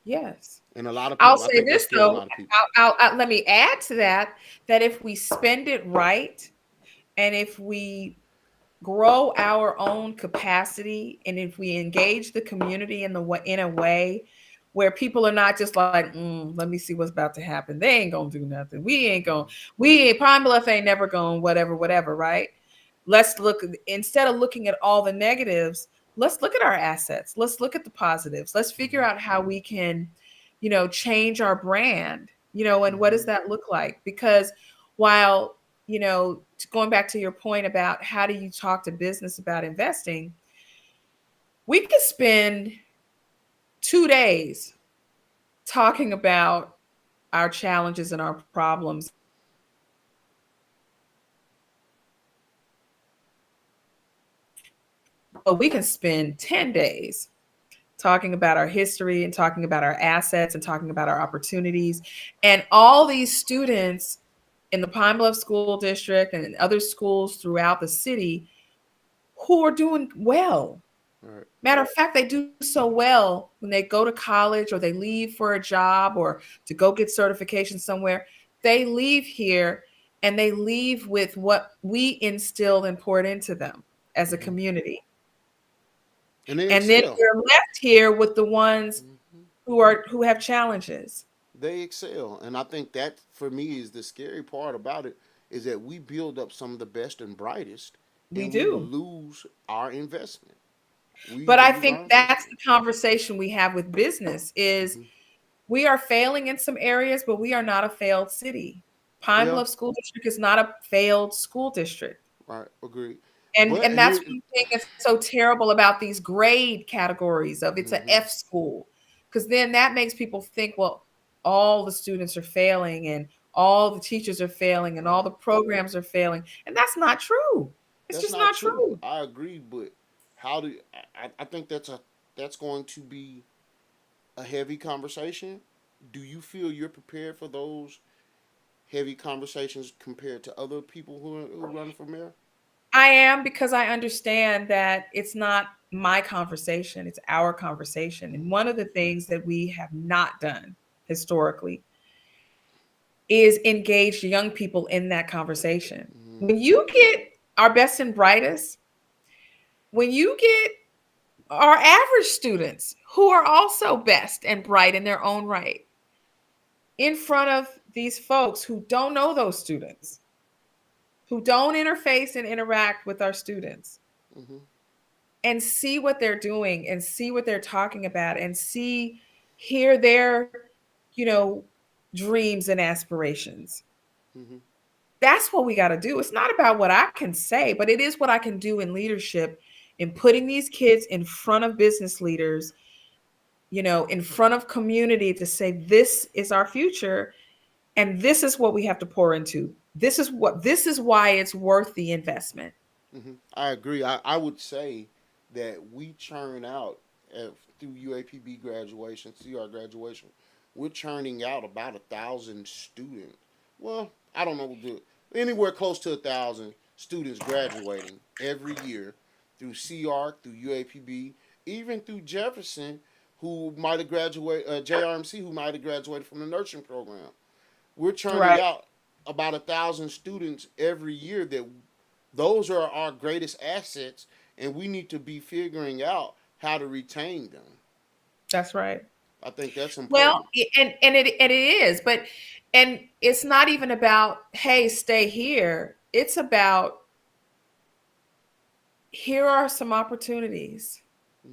yes. And a lot of I'll people, I say think that this scares a though. lot of people. Let me add to that that if we spend it right and if we grow our own capacity and if we engage the community in a way where people are not just like, let me see what's about to happen. They ain't gonna do nothing. We ain't Pine Bluff ain't never going whatever, whatever, right? Let's look instead of looking at all the negatives, let's look at our assets. Let's look at the positives. Let's figure Mm-hmm. out how we can, change our brand, and what does Mm-hmm. that look like? Because while, going back to your point about how do you talk to business about investing, we could spend 2 days talking about our challenges and our problems and how we can but we can spend 10 days talking about our history and talking about our assets and talking about our opportunities. And all these students in the Pine Bluff School District and in other schools throughout the city who are doing well. All right. Matter of fact, they do so well when they go to college or they leave for a job or to go get certification somewhere. They leave here and they leave with what we instilled and poured into them as a Mm-hmm. community. And they And then excel. we're left here with the ones Mm-hmm. who have challenges. They excel, and I think that for me is the scary part about it is that we build up some of the best and brightest, We and we do. lose our investment. We But I lose think our that's investment. the conversation we have with business is Mm-hmm. we are failing in some areas, but we are not a failed city. Pine Yeah, Bluff School District is not a failed school district. right, agreed. And But that's here, one thing that's so terrible about these grade categories of it's an mm-hmm, F school. Because then that makes people think, well, all the students are failing and all the teachers are failing and all right. the programs are failing. And that's not true. It's That's just not not true. true. I agree, but how do I think that's going to be a heavy conversation. Do you feel you're prepared for those heavy conversations compared to other people who run for mayor? I am, because I understand that it's not my conversation, it's our conversation. And one of the things that we have not done historically is engage young people in that conversation. Mm-hmm. When you get our best and brightest, when you get our average students who are also best and bright in their own right in front of these folks who don't know those students, who don't interface and interact with our students, Mm-hmm. and see what they're doing and see what they're talking about and hear their, you know, dreams and aspirations. Mm-hmm. That's what we got to do. It's not about what I can say, but it is what I can do in leadership, in putting these kids in front of business leaders, in front of community, to say, this is our future and this is what we have to pour into. This is why it's worth the investment. Mm-hmm. I agree. I would say that we churn out through UAPB graduation, CR graduation, we're churning out about 1,000 students. Well, I don't know, anywhere close to 1,000 students graduating every year through CR, through UAPB, even through Jefferson, who might have graduated, JRMC, who might have graduated from the nursing program. We're churning Right. out about 1,000 students every year. That those are our greatest assets, and we need to be figuring out how to retain them. That's right. I think that's Well, important. and it is, but and it's not even about, hey, stay here. It's about, here are some opportunities.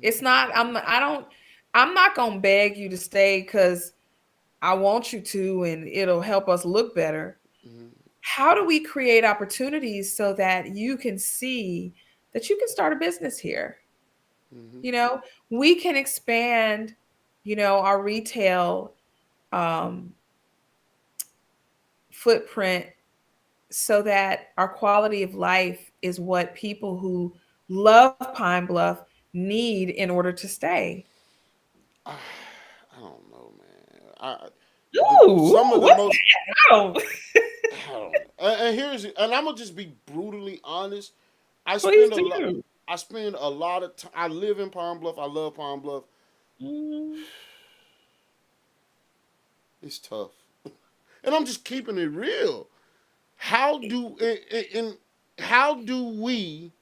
It's Mm-hmm. not, I'm not going to beg you to stay cuz I want you to and it'll help us look better. Mm-hmm. How do we create opportunities so that you can see that you can start a business here? Mm-hmm. You know, we can expand, our retail um, footprint so that our quality of life is what people who love Pine Bluff need in order to stay. I don't know, man. The Ooh, some of the what's most that? Oh, I don't know. And I'm gonna just be brutally honest. I please spend a lot. do. I spend a lot of time. I live in Pine Bluff. I love Pine Bluff. Mm, It's tough, and I'm just keeping it real. How do and how do we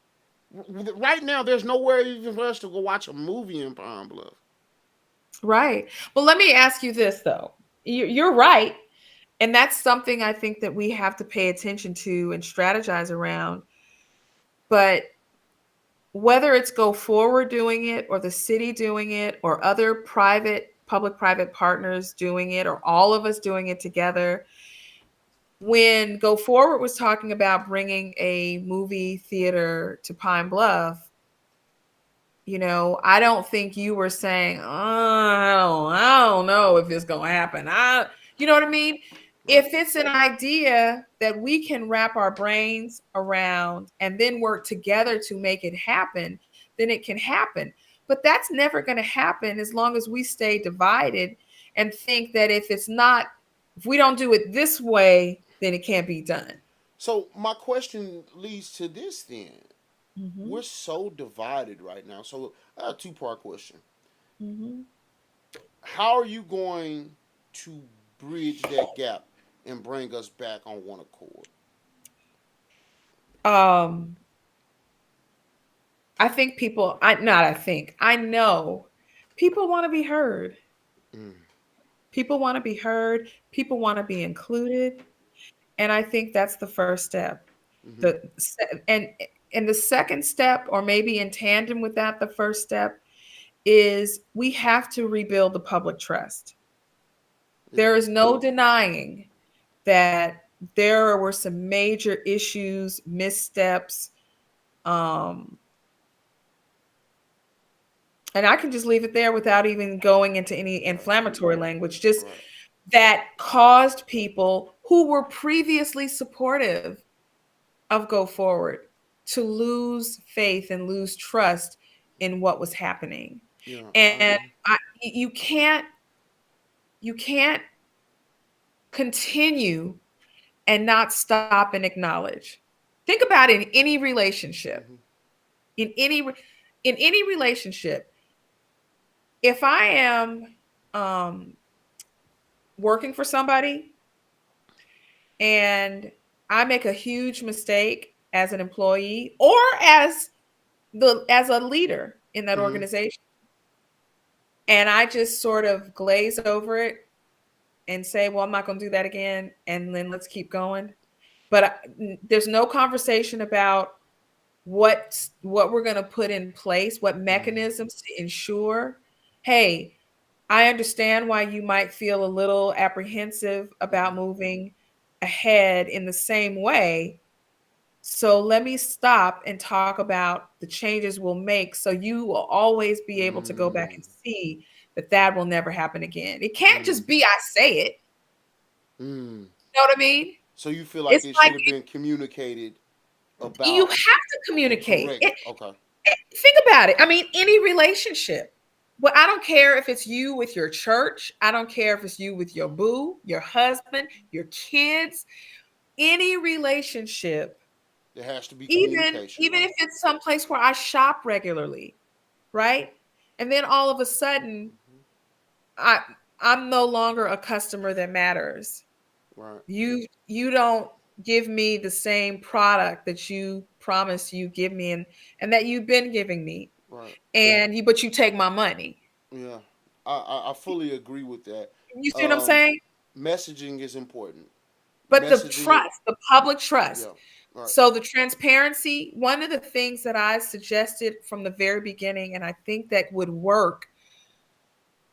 right now? There's nowhere even for us to go watch a movie in Pine Bluff. right. But let me ask you this, though. You're right. And that's something I think that we have to pay attention to and strategize around. But whether it's Go Forward doing it or the city doing it or other public private partners doing it or all of us doing it together, when Go Forward was talking about bringing a movie theater to Pine Bluff, I don't think you were saying, oh, I don't know if it's gonna happen. You know what I mean? Right. If it's an idea that we can wrap our brains around and then work together to make it happen, then it can happen. But that's never going to happen as long as we stay divided and think that if we don't do it this way, then it can't be done. So my question leads to this then. Hmm. We're so divided right now. So I have a two-part question. Hmm. How are you going to bridge that gap and bring us back on one accord? Um, I think people, I know people want to be heard. Mm, People want to be heard. People want to be included. And I think that's the first step. mm-hmm, The and the second step, or maybe in tandem with that, the first step is we have to rebuild the public trust. yeah. There is no denying that there were some major issues, missteps, um, and I can just leave it there without even going into any Right. inflammatory language, just Right. that caused people who were previously supportive of Go Forward to lose faith and lose trust in what was happening. Yeah. And you can't continue and not stop and acknowledge. Think about it in any relationship. Mm-hmm. In any in any relationship, if I am um, working for somebody and I make a huge mistake as an employee or as a leader in that Mm-hmm. organization, and I just sort of glaze over it and say, "Well, I'm not going to do that again," and then let's keep going. But there's no conversation about what we're going to put in place, what Mm-hmm. mechanisms to ensure, hey, I understand why you might feel a little apprehensive Mm-hmm. about moving ahead in the same way. So let me stop and talk about the changes we'll make so you will always be able to go back and see that that will never happen again. It can't Mm-hmm. just be I say it. Mm. You know what I mean? So you feel like It's it like should have been communicated you have about to and communicate. corrected. Okay. Think about it. I mean, any relationship. Well, I don't care if it's you with your church. I don't care if it's you with your boo, your husband, your kids. Any relationship, There has to be even communication, even right? if it's someplace where I shop regularly, right? And then all of a sudden, Mm-hmm. I I'm no longer a customer that matters. Right. You don't give me the same product that you promised you give me and that you've been giving me. Right. And you but you take my money. Yeah. I fully agree with that. You see what I'm Um, saying? messaging is important. But the Messaging it. trust, the public trust. Yeah. Right. So the transparency, one of the things that I suggested from the very beginning, and I think that would work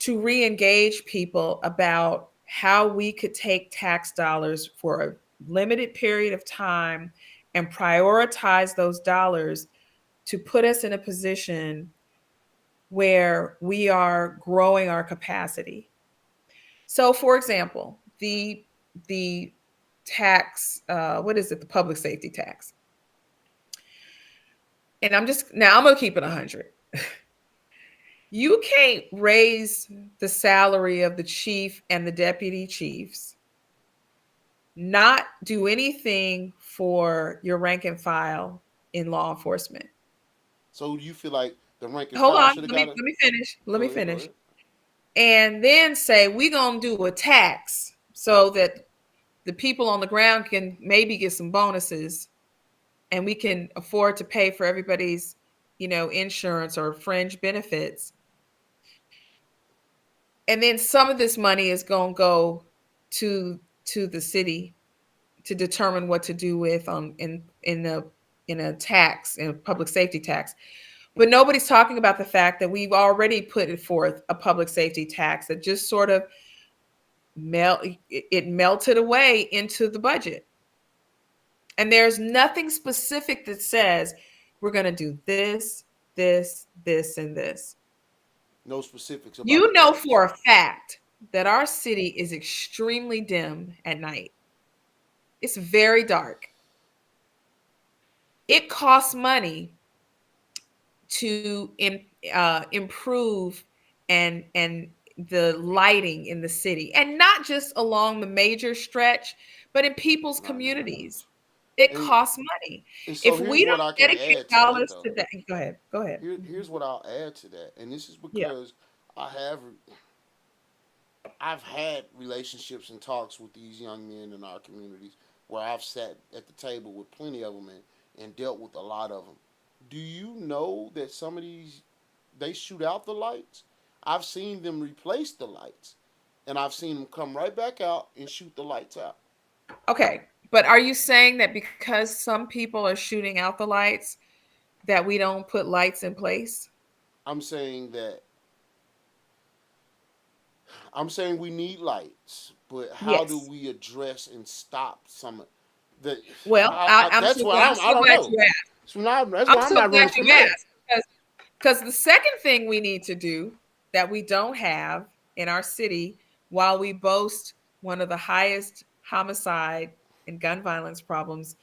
to re-engage people about how we could take tax dollars for a limited period of time and prioritize those dollars to put us in a position where we are growing our capacity. So, for example, the tax, what is it? The public safety tax. And I'm gonna keep it 100. You can't raise the salary of the chief and the deputy chiefs, not do anything for your rank and file in law enforcement. So you feel like the rank and Hold file on, should have got a. let me finish. Let me Go ahead. Go finish. ahead. And then say we're gonna do a tax so that the people on the ground can maybe get some bonuses and we can afford to pay for everybody's, insurance or fringe benefits. And then some of this money is going to go to the city to determine what to do with in a tax, in a public safety tax. But nobody's talking about the fact that we've already put it forth a public safety tax that just sort of melted away into the budget. And there's nothing specific that says we're going to do this, and this. No specifics about the You know tax. for a fact that our city is extremely dim at night. It's very dark. It costs money to improve and the lighting in the city, and not just along the major stretch, but in people's Not in the communities. neighborhoods. It And costs money. so If here's we what don't I can dedicate add to that dollars though. to that, go ahead. Go ahead. Here's what I'll add to that, and this is Yeah. because I have I've had relationships and talks with these young men in our communities where I've sat at the table with plenty of them and dealt with a lot of them. Do you know that some of these they shoot out the lights? I've seen them replace the lights, and I've seen them come right back out and shoot the lights out. Okay. But are you saying that because some people are shooting out the lights, that we don't put lights in place? I'm saying that I'm saying we need lights, but how do Yes. we address and stop some of the? Well, That's what I'm I so don't glad know. you asked. That's I'm why I'm so not glad running for you mayor. asked because the second thing we need to do that we don't have in our city, while we boast one of the highest homicide and gun violence problems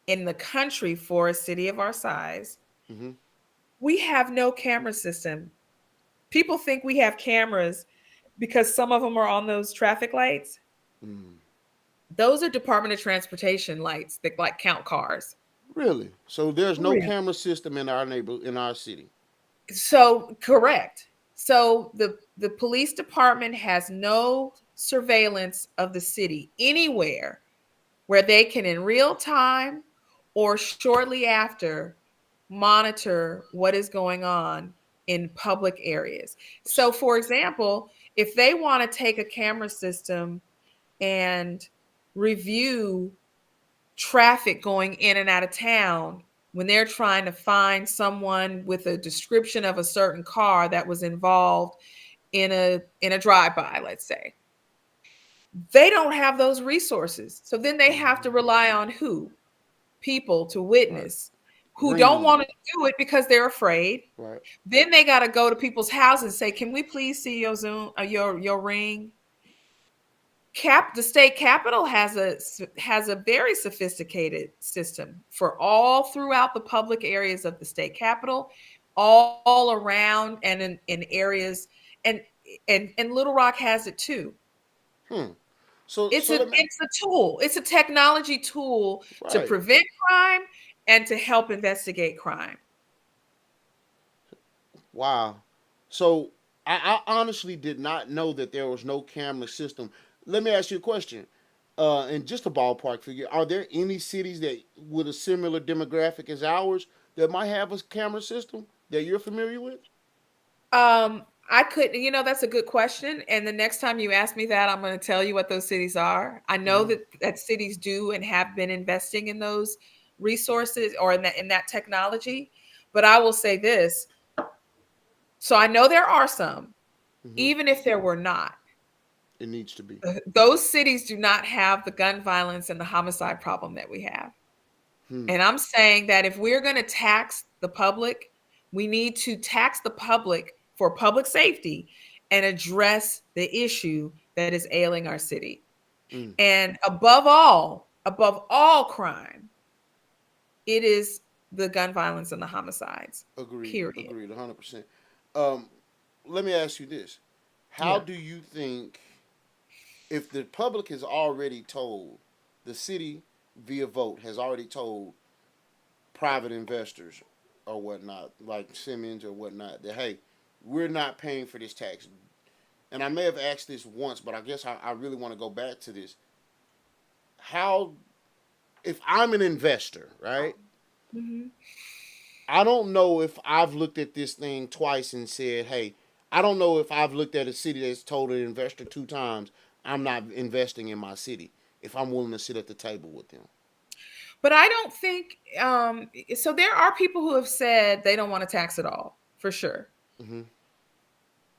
in the country for a city of our size, Hmm. We have no camera system. People think we have cameras because some of them are on those traffic lights. Mm. Those are Department of Transportation lights that like count cars. Really? So there's no Really? camera system in our in our city. So correct. So the police department has no surveillance of the city anywhere where they can in real time or shortly after monitor what is going on in public areas. So for example, if they want to take a camera system and review traffic going in and out of town when they're trying to find someone with a description of a certain car that was involved in a drive-by, let's say, they don't have those resources. So then they have to Mhm. rely on who? People to Right. witness who don't Ring. want to do it because they're afraid. Right. Then they got to go to people's houses and say, "Can we please see your Zoom, your ring?" The state capitol has a very sophisticated system for all throughout the public areas of the state capitol, all around and in areas, and and Little Rock has it too. Hmm. So It's so a let me. it's a tool. It's a technology tool to Right. prevent crime and to help investigate crime. Wow. So I honestly did not know that there was no camera system. Let me ask you a question. And just a ballpark figure, are there any cities that with a similar demographic as ours that might have a camera system that you're familiar with? I could, that's a good question. And the next time you ask me that, I'm going to tell you what those cities are. I know Hmm. that cities do and have been investing in those resources or in that technology. But I will say this. So I know there are some, Hmm. even if there were not. It needs to be. Those cities do not have the gun violence and the homicide problem that we have. Hmm. And I'm saying that if we're going to tax the public, we need to tax the public for public safety and address the issue that is ailing our city. Mm. And above all crime, it is the gun violence and the homicides. Agreed. Period. Agreed. 100%. Um, let me ask you this: how Yeah. do you think if the public has already told the city via vote has already told private investors or whatnot, like Simmons or whatnot, that hey, we're not paying for this tax. And I may have asked this once, but I guess I really want to go back to this. How, if I'm an investor, right? Mhm. I don't know if I've looked at this thing twice and said, hey, I don't know if I've looked at a city that's told an investor two times, I'm not investing in my city if I'm willing to sit at the table with them. But I don't think so there are people who have said they don't want to tax at all, for sure. Mm-hmm.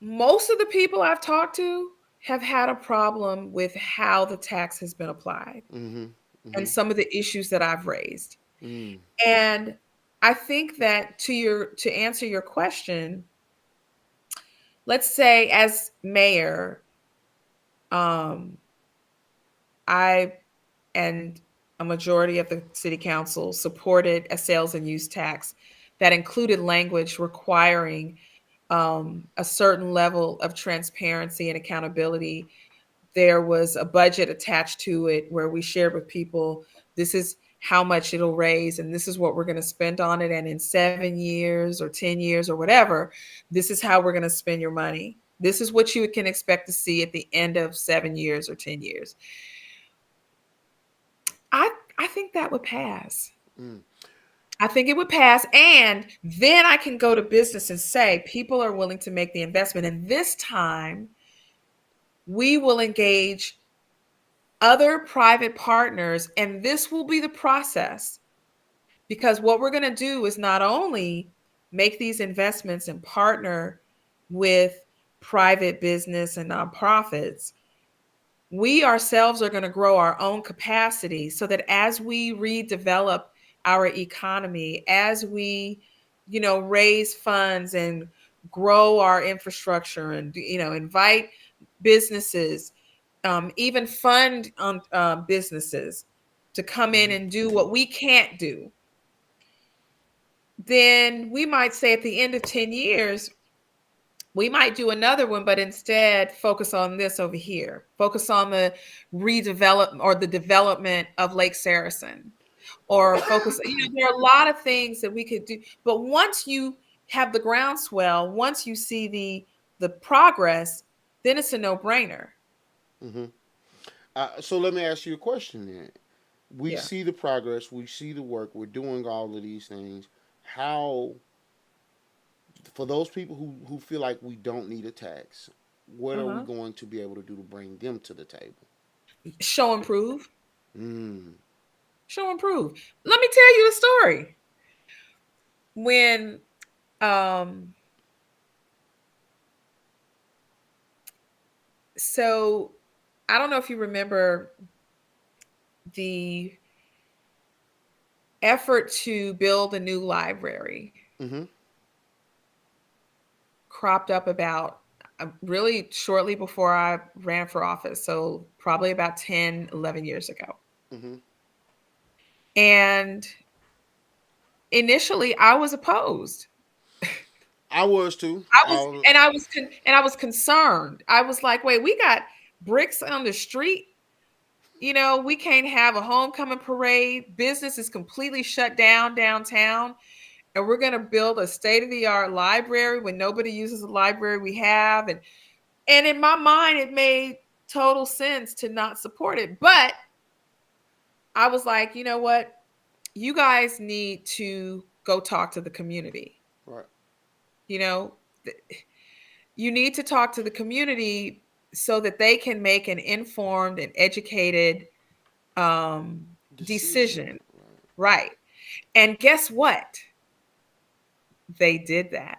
Most of the people I've talked to have had a problem with how the tax has been applied Mm-hmm. and Mm-hmm. some of the issues that I've raised. Mm. And I think that to answer your question, let's say as mayor, um, I and a majority of the city council supported a sales and use tax that included language requiring a certain level of transparency and accountability. There was a budget attached to it where we shared with people this is how much it'll raise and this is what we're going to spend on it. And in 7 years or 10 years or whatever, this is how we're going to spend your money. This is what you can expect to see at the end of 7 years or 10 years. I think that would pass. Mm. I think it would pass. And then I can go to business and say people are willing to make the investment. And this time we will engage other private partners. And this will be the process because what we're going to do is not only make these investments and partner with private business and nonprofits, we ourselves are going to grow our own capacity so that as we redevelop our economy, as we, raise funds and grow our infrastructure and, invite businesses, even fund businesses to come in Mm-hmm. and do what we can't do, then we might say at the end of 10 years, we might do another one, but instead focus on this over here. Focus on the redevelopment or the development of Lake Saracen, or focus. There are a lot of things that we could do. But once you have the groundswell, once you see the progress, then it's a no brainer. Hmm. So let me ask you a question then. We Yeah. see the progress, we see the work, we're doing all of these things. How, for those people who feel like we don't need a tax, what Uh are we huh. going to be able to do to bring them to the table? Show and prove. Mm. Show and prove. Let me tell you a story. When um so I don't know if you remember the effort to build a new library Mm-hmm. cropped up about really shortly before I ran for office. So probably about 10, 11 years ago. Mm-hmm. And initially I was opposed. I was too. I was and I was concerned. I was like, "Wait, we got bricks on the street. We can't have a homecoming parade. Business is completely shut down downtown, and we're going to build a state-of-the-art library when nobody uses the library we have." And in my mind it made total sense to not support it. But I was like, "You know what? You guys need to go talk to the community." Right. You know, you need to talk to the community so that they can make an informed and educated Decision. decision. Right. Right. And guess what? They did that.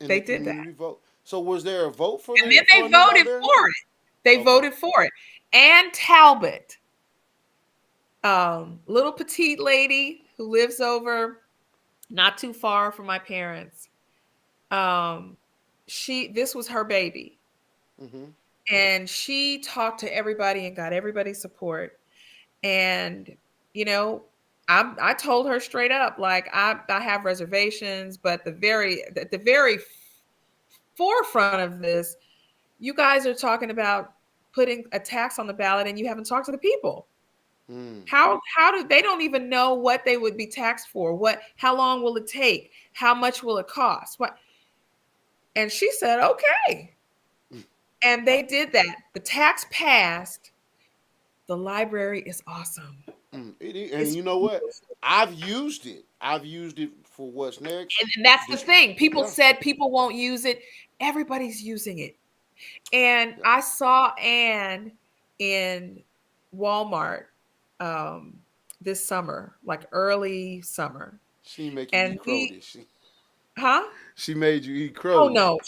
And They the did that. community vote. So was there a vote for And then for a they new voted library? for it. They Okay. voted for it. Ann Talbot, little petite lady who lives over not too far from my parents. Um, this was her baby. Mm-hmm. And she talked to everybody and got everybody's support. And you know I told her straight up, like, I have reservations, but the very forefront of this, you guys are talking about putting a tax on the ballot and you haven't talked to the people. Mm. How do they don't even know what they would be taxed for? How long will it take? How much will it cost? What? And she said okay, and Uh, they did that. The tax passed. The library is awesome. and It's you know what? beautiful. I've used it. I've used it for what's next. And that's the This, thing. People yeah, said people won't use it. Everybody's using it. And yeah. I saw Anne in Walmart um, this summer, like early summer. She make you And eat crow, we, did she? huh? She made you eat Oh crow, did no,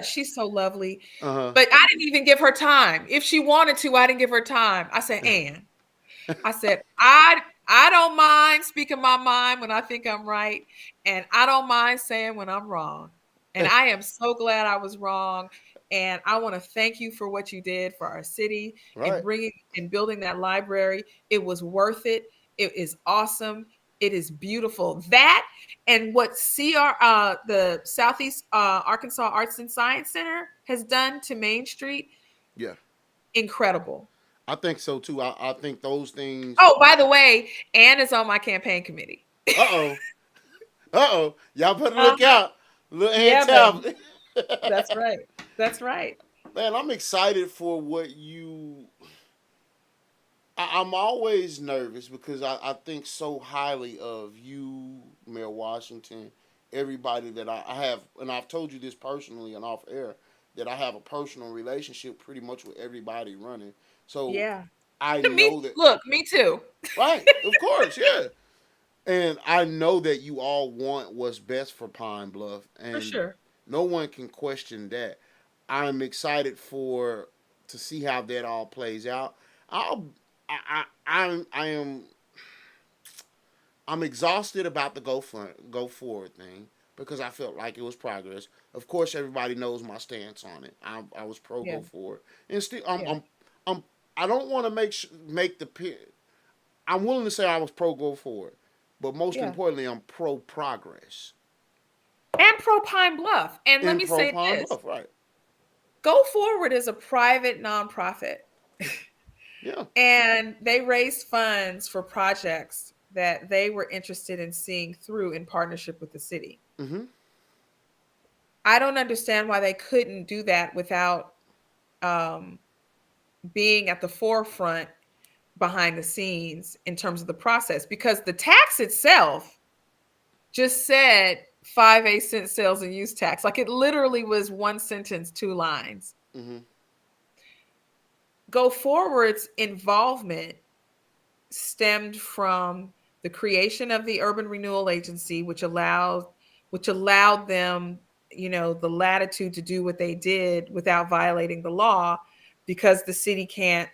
she's so lovely. Uh But I didn't even give her time. If she wanted to, I didn't give her time. I said, huh. Anne, I said, I don't mind speaking my mind when I think I'm right, and I don't mind saying when I'm wrong. And I am so glad I was wrong. And I want to thank you for what you did for our city and Right. bringing and building that library. It was worth it. It is awesome. It is beautiful. That and what the Southeast Arkansas Arts and Science Center has done to Main Street, Yeah. incredible. I think so too. I think those things. Oh, by the way, Anne is on my campaign committee. Uh oh. Uh oh. Y'all better look Uh-huh. out. Little hand Yeah, baby. tablet. That's right. That's right. Man, I'm excited for what you. I'm always nervous because I think so highly of you, Mayor Washington, everybody that I have, and I've told you this personally and off air, that I have a personal relationship pretty much with everybody running. So Yeah. I Me, know that, look, me too. right, of course, yeah. And I know that you all want what's best for Pine Bluff, For and sure. no one can question that. I'm excited for to see how that all plays out. I'll, I am I'm exhausted about the go forward thing because I felt like it was progress. Of course, everybody knows my stance on it. I was pro Yeah. go forward, and still Yeah. I'm I don't want to make the I'm willing to say I was pro go forward. but most Yeah. importantly, I'm pro progress And pro Pine Bluff. And let in me pro say Pine this, Bluff, right? Go Forward is a private nonprofit, Yeah. and they raised funds for projects that they were interested in seeing through in partnership with the city. Mm-hmm. I don't understand why they couldn't do that without um, being at the forefront behind the scenes in terms of the process, because the tax itself just said 5 cent sales and use tax. Like, it literally was one sentence, two lines. Mm-hmm. Go Forward's involvement stemmed from the creation of the Urban Renewal Agency, which allowed them, the latitude to do what they did without violating the law, because the city can't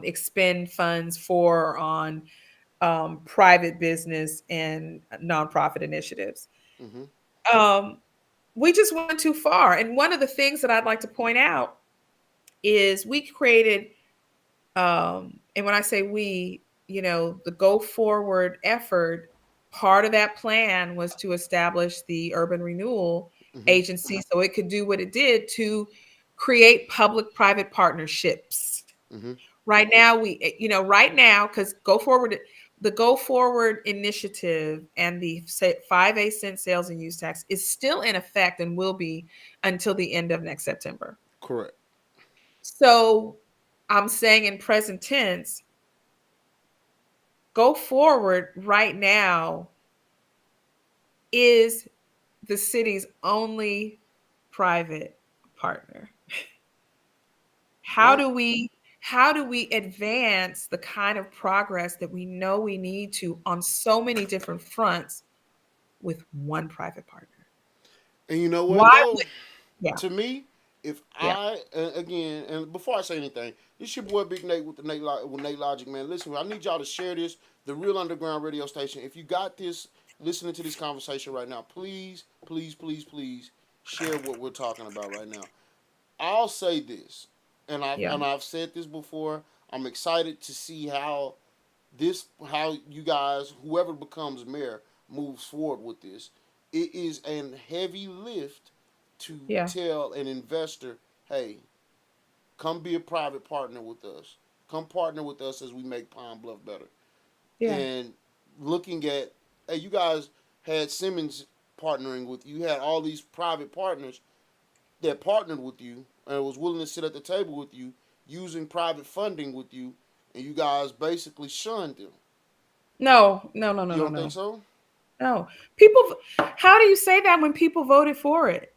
expend funds for or on private business and nonprofit initiatives. Mm-hmm. Um, we just went too far. And one of the things that I'd like to point out is we created, and when I say we, the Go Forward effort, part of that plan was to establish the Urban Renewal Mm-hmm. Agency so it could do what it did to create public private partnerships. Mm-hmm. Right now, because the Go Forward initiative and the 5 cent sales and use tax is still in effect and will be until the end of next September. Correct. So I'm saying in present tense, Go Forward right now is the city's only private partner. How Right. do we how do we advance the kind of progress that we know we need to on so many different fronts with one private partner? And you know what Why though? would Yeah, To me, if yeah, I again, and before I say anything, this your boy Big Nate with the Nate Logic, man. Listen, I need y'all to share this, the Real Underground Radio Station. If you got this, listening to this conversation right now, please, please, please, please share what we're talking about right now. I'll say this, and yeah, I've said this before. I'm excited to see how you guys, whoever becomes mayor, moves forward with this. It is a heavy lift to yeah, tell an investor, hey, come be a private partner with us. Come partner with us as we make Pine Bluff better. yeah. And looking at, hey, you guys had Simmons partnering with you. You had all these private partners that partnered with you and was willing to sit at the table with you, using private funding with you, and you guys basically shunned them. No, no, no, no, You no, don't think no. so? No. People How do you say that when people voted for it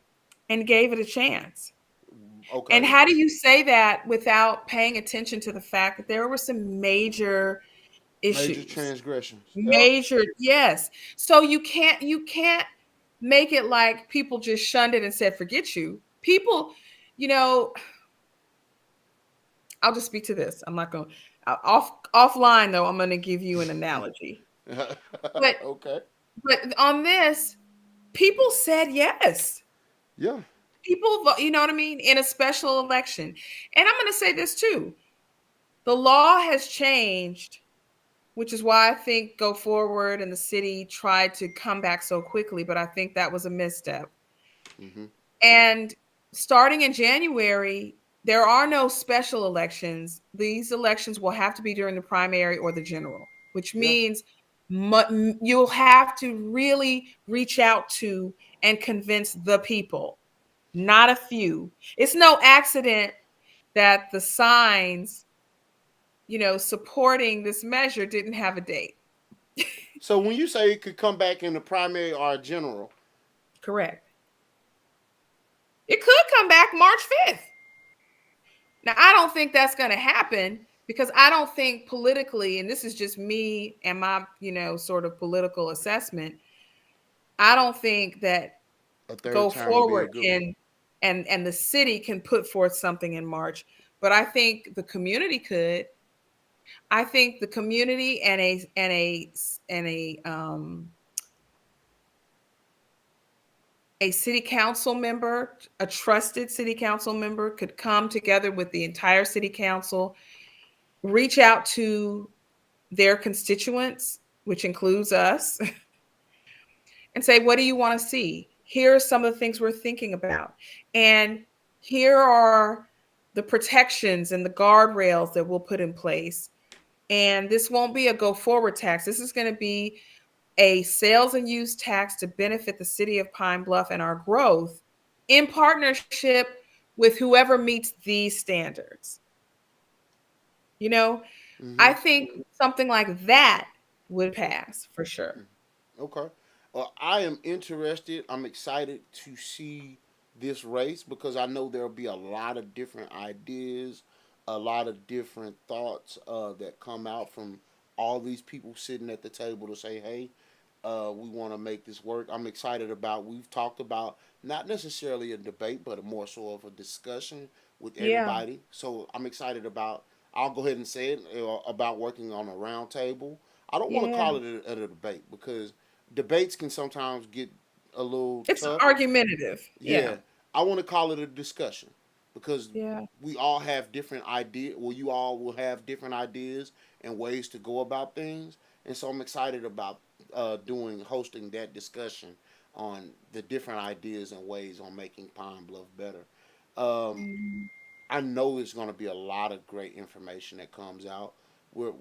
and gave it a chance? And Okay. how do you say that without paying attention to the fact that there were some major Major issues? transgressions. Yep. Major, yes. So you can't make it like people just shunned it and said forget you. People, you know, I'll just speak to this. I'm not going to offline though. I'm going to give you an analogy. But Okay. on this, people said yes. Yeah. You know what I mean, in a special election. And I'm going to say this too. The law has changed, which is why I think Go Forward and the city tried to come back so quickly, but I think that was a misstep. Mm-hmm. And starting in January, there are no special elections. These elections will have to be during the primary or the general, which Yeah. means you'll have to really reach out to and convince the people, not a few. It's no accident that the signs, supporting this measure didn't have a date. So when you say it could come back in the primary or a general, Correct. It could come back March 5th. Now, I don't think that's going to happen because I don't think politically, and this is just me and my, sort of political assessment, I don't think that a third Go term would be a Forward good one. can and the city can put forth something in March, but I think the community could. I think the community and a city council member, a trusted city council member, could come together with the entire city council, reach out to their constituents, which includes us, and say, what do you want to see? Here are some of the things we're thinking about. And here are the protections and the guardrails that we'll put in place. And this won't be a go forward tax. This is going to be a sales and use tax to benefit the city of Pine Bluff and our growth in partnership with whoever meets these standards. You know, I Mm-hmm. think something like that would pass for sure. Okay. I am interested. I'm excited to see this race because I know there'll be a lot of different ideas, a lot of different thoughts that come out from all these people sitting at the table to say, hey, we want to make this work. I'm excited about, we've talked about not necessarily a debate, but more so of a discussion with Yeah. everybody. So I'm excited about, I'll go ahead and say it, about working on a round table. I don't want to Yeah. call it a debate because debates can sometimes get a little It's tough. argumentative. Yeah. Yeah, I want to call it a discussion because Yeah. we all have different ideas. Well, you all will have different ideas and ways to go about things, and so I'm excited about hosting that discussion on the different ideas and ways on making Pine Bluff better. Um, Mhm. I know it's going to be a lot of great information that comes out. Where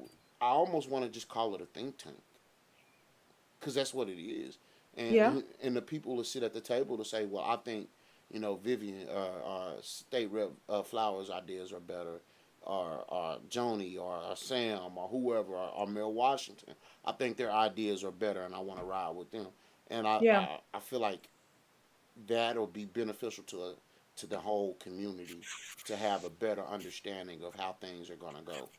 I almost want to just call it a think tank because that's what it is. Yeah. And the people that sit at the table to say, well, I think, Vivian, State Rep Flowers' ideas are better, or Joni, or Sam, or whoever, or Mayor Washington. I think their ideas are better, and I want to ride with them. And Yeah. I feel like that'll be beneficial to the whole community to have a better understanding of how things are going to go.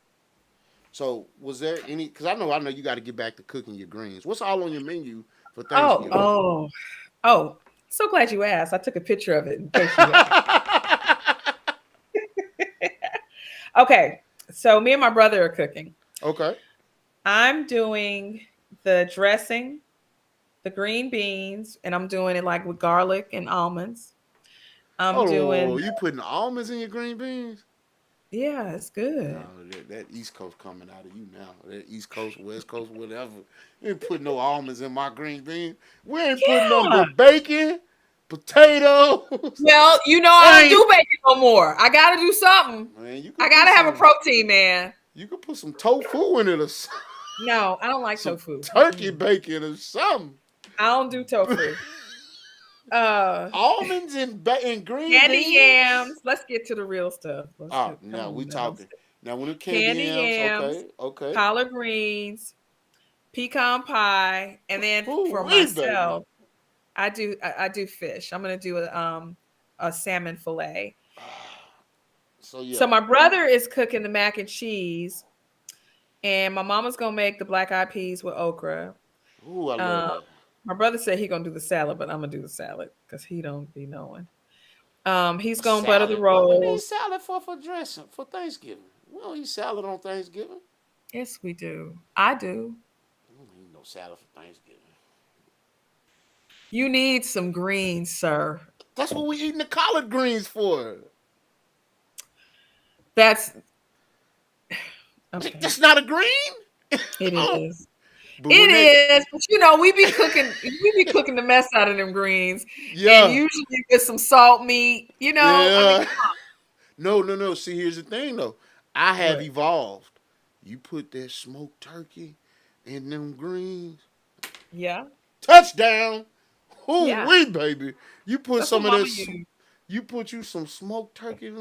So, was there any? Because I know you got to get back to cooking your greens. What's all on your menu for Oh, Thanksgiving? oh, oh. So glad you asked. I took a picture of it in case you asked. Okay. So me and my brother are cooking. Okay. I'm doing the dressing, the green beans, and I'm doing it like with garlic and almonds. I'm Oh, doing, you putting almonds in your green beans? yeah, it's No, good. that East Coast coming out of you now. That East Coast, West Coast, whatever. You ain't putting no almonds in my green beans. We ain't putting nothing Yeah. but bacon, potatoes. Well, I don't Ain't do bacon no more. I got to do something. man, you I could got put to have a some. protein, man. You could put some tofu in it or some, No, I don't like some tofu. turkey Mm-mm. bacon or something. I don't do tofu. Uh, Almonds and green Candy beans. yams. Let's get to the real stuff. Let's Oh, get. Come now we on now. talking. Now when the candy Candy yams, yams, okay, okay. collard greens, pecan pie, and then Ooh for wee, baby. myself, I do fish. I'm gonna do a salmon fillet. So So yeah. my brother is cooking the mac and cheese, and my mama's gonna make the black eyed peas with okra. Ooh, I love Um, that. my brother said he gonna do the salad, but I'm gonna do the salad because he don't be knowing. He's gonna butter the Salad. What we need rolls. salad for dressing for Thanksgiving? We don't eat salad on Thanksgiving. Yes, we do. I do. We don't eat no salad for Thanksgiving. You need some greens, sir. That's what we eating the collard greens for. That's okay. That's not a green. It Oh, is. but It when they, is, but we be cooking the mess out of them greens, and yeah, usually with some salt meat. I mean, yeah. No, no, no. See, here's the thing though. I have what? evolved. You put that smoked turkey in them greens. Yeah, Touchdown. Ooh yeah. wee, baby. You put That's what some of Mama this. used. You put you some smoked turkey.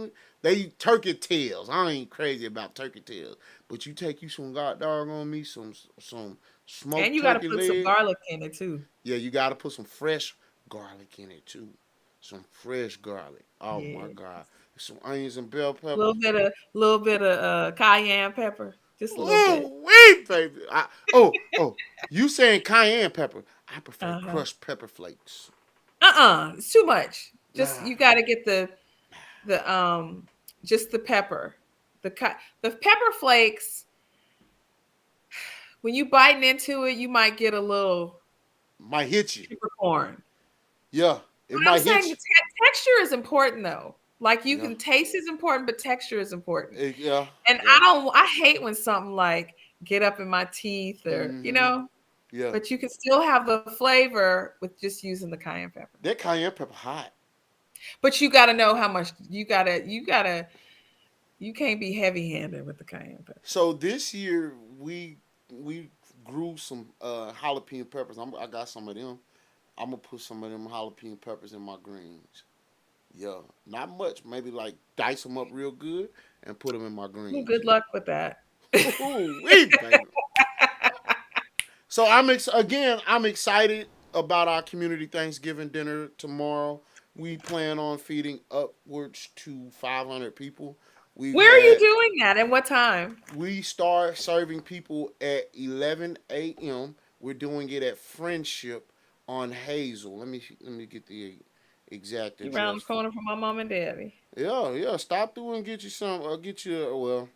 They eat turkey tails. I ain't crazy about turkey tails, but you take you some god dog on me some And smoked you got to turkey put some leg. garlic in it too. Yeah, you got to put some fresh garlic in it too. Some fresh garlic. Oh my Yeah, god. Some onions and bell a peppers. little bit of cayenne pepper, just a little bit. Ooh wee, baby. Oh. You saying cayenne pepper? I prefer Uh huh. crushed pepper flakes. It's too much. Just Nah. you got to get the just the pepper, the pepper flakes. When you biting into it, you might get a little Might hit you. peppercorn. Yeah, it I'm might hit saying you. the texture is important though. Like you Yeah, can taste is important, but texture is important. yeah, And yeah. I hate when something like get up in my teeth or Mm-hmm. Yeah. but you can still have the flavor with just using the cayenne pepper. That cayenne pepper hot. But you got to know how much you can't be heavy handed with the cayenne pepper. So this year we grew some jalapeno peppers. I got some of them. I'm gonna put some of them jalapeno peppers in my greens. Yeah, not much. Maybe like dice them up real good and put them in my Well, greens. good luck with that. Ooh, wee, baby. So again. I'm excited about our community Thanksgiving dinner tomorrow. We plan on feeding upwards to 500 people. We've Where are you had doing that and what time? we start serving people at 11 a.m. We're doing it at Friendship on Hazel. Let me get the exact You around address the for. corner from my mom and daddy. Yeah, yeah. Stop through and get you some. Get you. Well,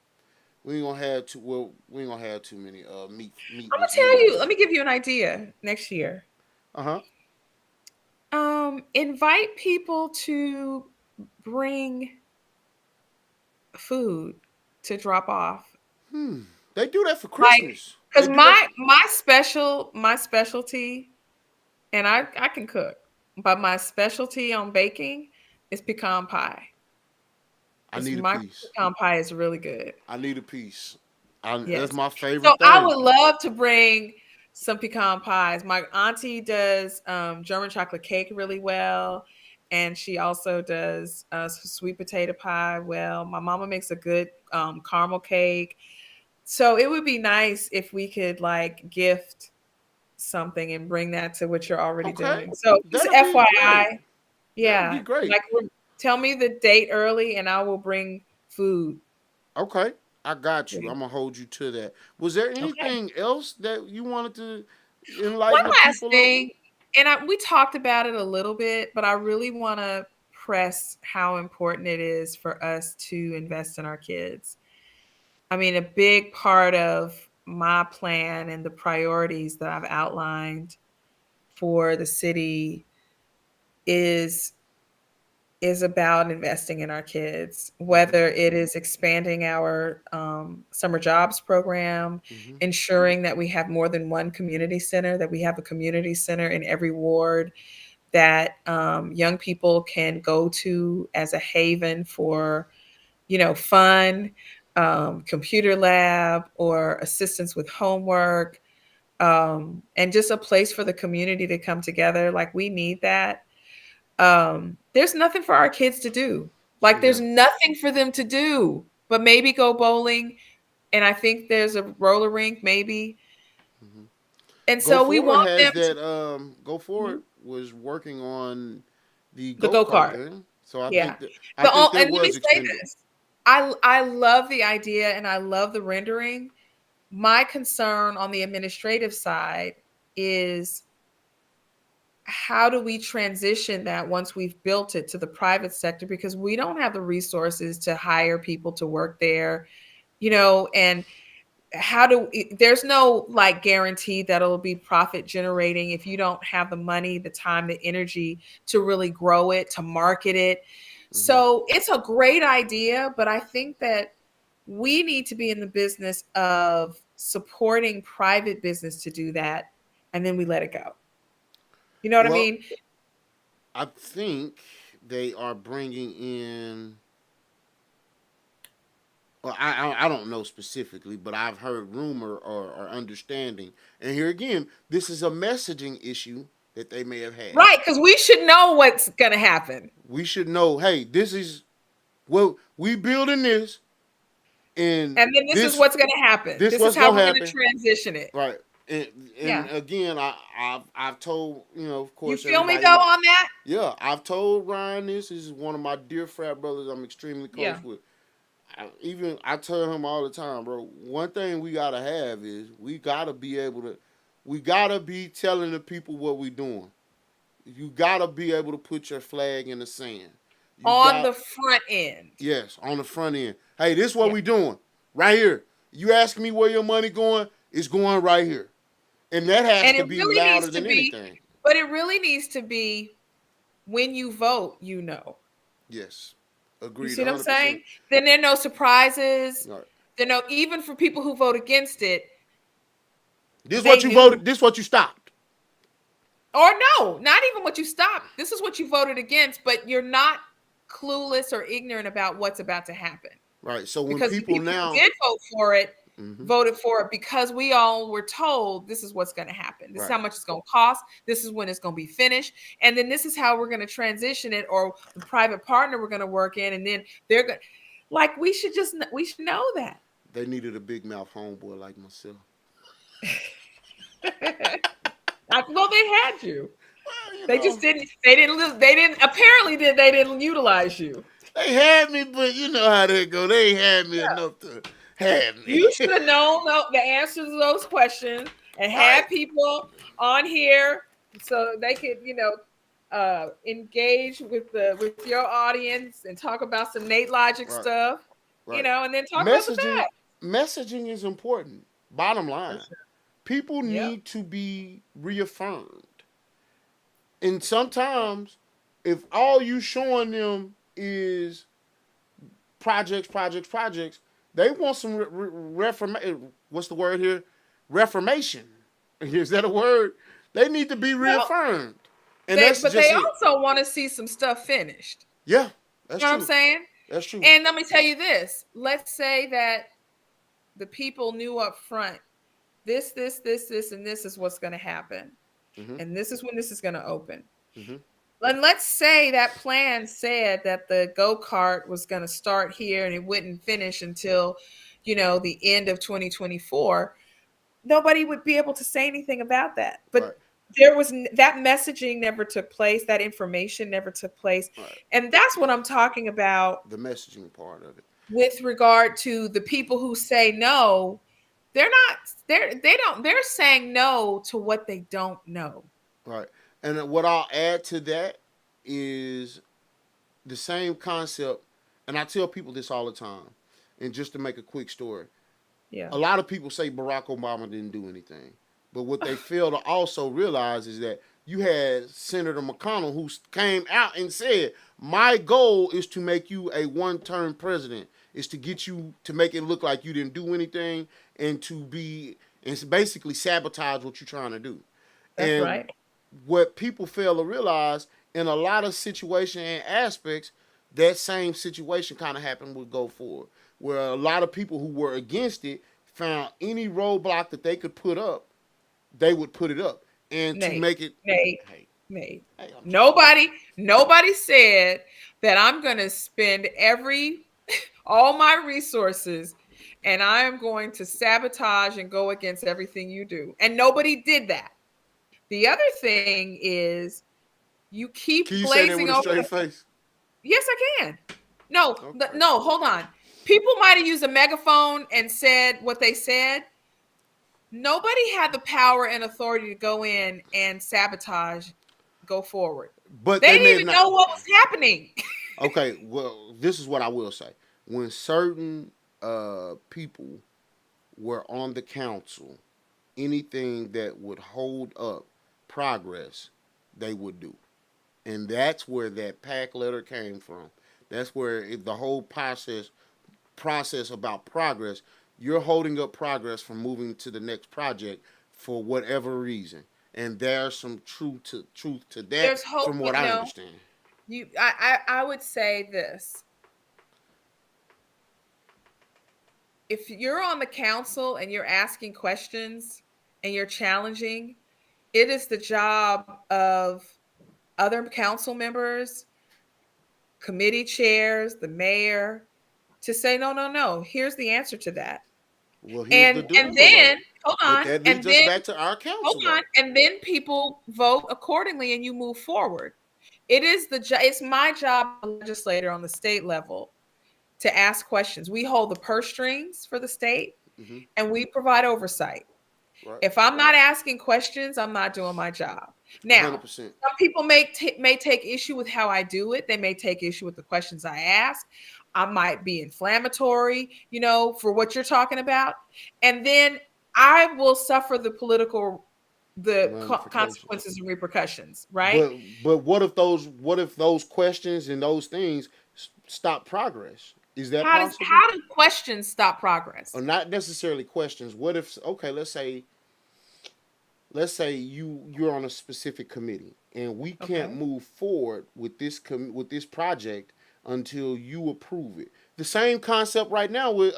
we ain't gonna have too. Well, we ain't gonna have too many I'm gonna meatless tell you. meals. Let me give you an idea. Next year, Uh huh. invite people to bring food to drop off. Hmm. They do that for Like, Christmas. They cause do that. my specialty, and I can cook, but my specialty on baking is pecan pie. I It's need a my piece. pecan pie is really good. I need a piece. That's Yes. my So favorite I thing. would love to bring some pecan pies. My auntie does German chocolate cake really well, and she also does sweet potato pie well. My mama makes a good caramel cake. So it would be nice if we could like gift something and bring that to what you're already Okay, doing. So just that'll be FYI, great. That'll be yeah, great. like tell me the date early and I will bring food. Okay, I got you. Yeah. I'm gonna hold you to that. Was there Okay. anything else that you wanted to One enlighten the last people on? thing, and we talked about it a little bit, but I really want to press how important it is for us to invest in our kids. I mean, a big part of my plan and the priorities that I've outlined for the city is about investing in our kids, Mm-hmm. whether it is expanding our summer jobs program, Mm-hmm. ensuring that we have more than one community center, that we have a community center in every ward that young people can go to as a haven for, fun, computer lab or assistance with homework, and just a place for the community to come together. Like we need that. There's nothing for our kids to do. Like Yeah. there's nothing for them to do, but maybe go bowling. And I think there's a roller rink, maybe. Mm-hmm. And Go so we Forward want has them to that. Go Mhm. Forward was working on the The go go kart kart. thing, so Yeah. I think that And let me was say expended. this. I love the idea and I love the rendering. My concern on the administrative side is how do we transition that once we've built it to the private sector, because we don't have the resources to hire people to work there, and there's no like guarantee that it'll be profit generating if you don't have the money, the time, the energy to really grow it, to market it. Mm-hmm. So it's a great idea, but I think that we need to be in the business of supporting private business to do that, and then we let it go. You know what I Well, mean? I think they are bringing in. Well, I don't know specifically, but I've heard rumor or understanding. And here again, this is a messaging issue that they may have had. Right, because we should know what's going to happen. We should know, hey, this is well, we building this, and And then this is this what's going to happen. this This is what's how gonna we're going to happen, transition it. right? And Yeah. again, I've told of You course feel me everybody though know. on that? Yeah, I've told Ryan this. This is one of my dear frat brothers. I'm extremely Yeah. close with. I tell him all the time, bro. One thing we gotta have is we gotta be able to, we gotta be telling the people what we doing. You gotta be able to put your flag in the sand. You On got the front end. yes on the front end. Hey, this is what Yeah. we doing right here. You asking me where your money going? It's going right here, and that has And to it be really louder needs to than be, anything. but it really needs to be when you vote, you know. Yes, You agreed, see what I'm 100%. saying? Then there are no surprises. Right. There no, even for people who vote against it, This what They you knew. voted. This what you stopped. Or no, not even what you stopped. This is what you voted against, but you're not clueless or ignorant about what's about to happen. Right. So when Because the people people who now, did vote for it hmm voted for it because we all were told this is what's going to happen. This is right, how much it's going to cost. This is when it's going to be finished. And then this is how we're going to transition it, or the private partner we're going to work in. And then they're going, like, we should know that. they needed a big mouth homeboy like myself. Well, they had you. Well, They just didn't. They didn't. They didn't. Apparently, they didn't utilize you. they had me, but you know how they go. They ain't had me enough to have me. You should have known the answers to those questions and Right, had people on here so they could, engage with your audience and talk about some Nate Logic right, stuff, right. and then talk about the Messaging, facts. messaging is important. Bottom For line, sure. people Yep. need to be reaffirmed. And sometimes, if all you showing them is projects, they want some reformation. What's the word here? Reformation. Is that a word? They need to be Well, reaffirmed, and that's but just they it. also want to see some stuff finished. Yeah, that's You know what I'm true. saying? That's true. And let me tell you this. Let's say that the people knew up front this, and this is what's going to happen. hmm And this is when this is going to open. hmm And let's say that plan said that the go-kart was going to start here and it wouldn't finish until, the end of 2024. Nobody would be able to say anything about that. But Right, that messaging never took place. That information never took place. right. And that's what I'm talking about The messaging part of it. with regard to the people who say no. They're not, they're saying no to what they don't know. Right. And what I'll add to that is the same concept, and I tell people this all the time. And just to make a quick story, Yeah. a lot of people say Barack Obama didn't do anything. But what they fail to also realize is that you had Senator McConnell who came out and said, my goal is to make you a one-term president, is to get you to make it look like you didn't do anything and to be and basically sabotage what you're trying to do. That's And right. what people fail to realize in a lot of situations and aspects, that same situation kind of happened with Go Forward, where a lot of people who were against it found any roadblock that they could put up, they would put it up. And to Nate, make it, Nate, hey, Nate. hey, I'm just saying. Nobody said that I'm going to spend all my resources and I am going to sabotage and go against everything you do. And nobody did that. The other thing is you keep Can you say that glazing with a over straight the. face? Yes, I can. No, Okay. no, hold on. People might have used a megaphone and said what they said. Nobody had the power and authority to go in and sabotage Go Forward. But They they didn't may have even not. know what was happening. Okay, well, this is what I will say. When certain people were on the council, anything that would hold up progress, they would do. And that's where that pack letter came from. That's where the whole process about progress. You're holding up progress from moving to the next project for whatever reason, and there's some truth to that There's hope, from what but I no. understand. I would say this. If you're on the council and you're asking questions and you're challenging, it is the job of other council members, committee chairs, the mayor to say, no, no, no, here's the answer to that. Well, here's the And dilemma though. then hold But on, that and leads us then back to our hold council on, though. and then people vote accordingly, and you move forward. It's my job as a legislator on the state level to ask questions. We hold the purse strings for the state, hmm and we provide oversight. Right, If I'm not asking questions, I'm not doing my job. Now, 100%. some people may take issue with how I do it. They may take issue with the questions I ask. I might be inflammatory, for what you're talking about. And then I will suffer the Ramifications. consequences and repercussions, right? But what if those questions and those things stop progress? Is that possible? How do questions stop progress? Or not necessarily questions. What if, okay, let's say let's say you're on a specific committee and we can't Okay. move forward with with this project until you approve it. The same concept right now with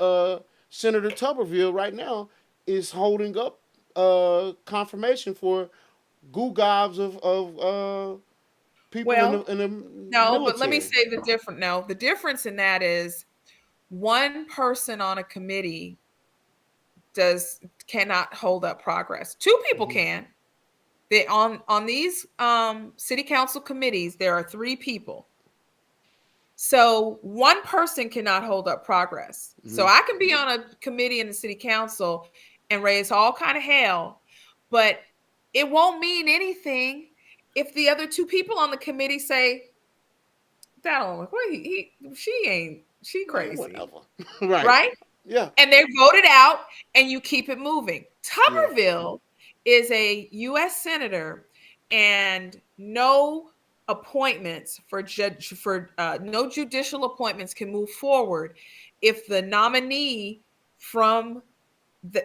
Senator Tuberville right now is holding up confirmation for goo gobs of people Well, in the no, but let me military. say the different. No, the difference in that is one person on a committee does cannot hold up progress. Two people Hmm. can. They on these city council committees, there are three people. So one person cannot hold up progress. So Hmm. I can be on a committee in the city council and raise all kind of hell, but it won't mean anything if the other two people on the committee say, that don't look, well, she ain't, she Man, crazy, whatever. Right. right? Yeah. And they vote it out and you keep it moving. Yeah. Tuberville is a US senator and no appointments for judge for no judicial appointments can move forward if the nominee from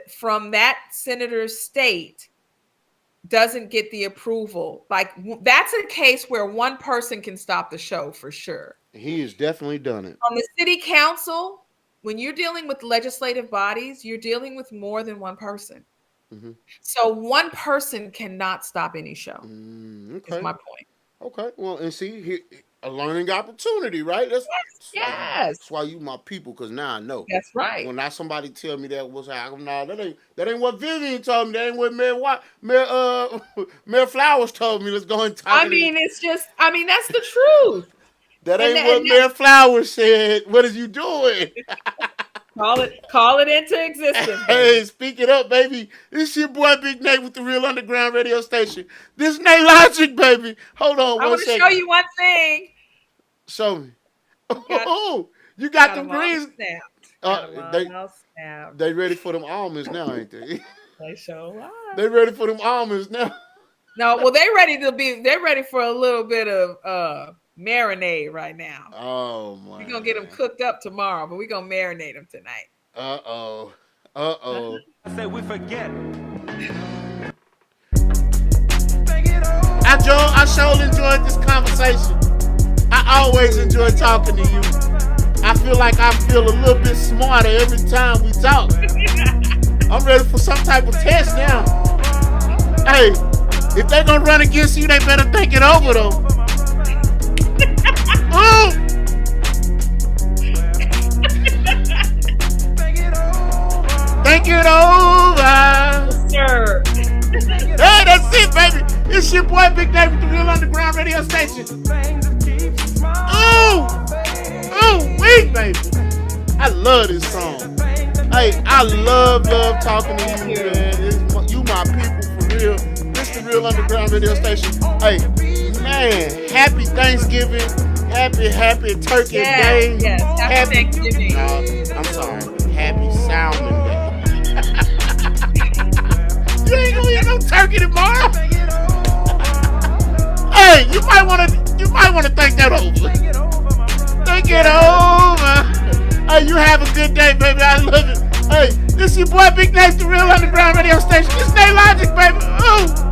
from that senator's state doesn't get the approval. Like that's a case where one person can stop the show for sure. He has definitely done it. On the city council, when you're dealing with legislative bodies, you're dealing with more than one person. Hmm. So one person cannot stop any show, is Okay. my point. Okay. Well, and see, a learning opportunity, right? Yes, That's why you my people, because now I know. that's right. When now somebody tell me that was like, nah, that ain't what Vivian told me. That ain't what Mayor Flowers told me. Let's go and talk I it. mean, it's just, I mean, that's the truth. That And, ain't and what Mayor Flowers said. What is you doing? call it into existence, Hey, baby. speak it up, baby. This your boy Big Nate with the Real Underground Radio Station. This Nate Logic, baby. Hold on I one want to show second. you one thing. Show me. Got Oh, you got got them them all greens. snapped. Uh, Got them they all snapped. they ready for them almonds now, ain't they? They show up. They ready for them almonds now. No, well, they're ready for a little bit of marinade right now. Oh We're gonna get them man. cooked up tomorrow, but we're gonna marinate them tonight. Uh oh. Uh oh. I say we forget. I sure enjoyed this conversation. I always enjoy talking to you. I feel like I feel a little bit smarter every time we talk. I'm ready for some type of test now. Hey, if they gonna run against you, they better think it over though. Oh! Think it over. Sure. Hey, that's it, baby. It's your boy Big Nate with the Real Underground Radio Station. Ooh! Ooh, wait, baby. I love this song. Hey, I love talking to you, man. You my people for real. This the Real Underground Radio Station. Hey, man, happy Thanksgiving. Happy Turkey Day. Yes. Happy Thanksgiving. I'm sorry. Happy Salmon Day. You ain't gonna eat no turkey tomorrow. Hey, you might wanna think that over. Think it over. Hey, you have a good day, baby. I love it. Hey, this your boy Big Nate, the Real Underground Radio Station. This Nate Logic, baby. Ooh.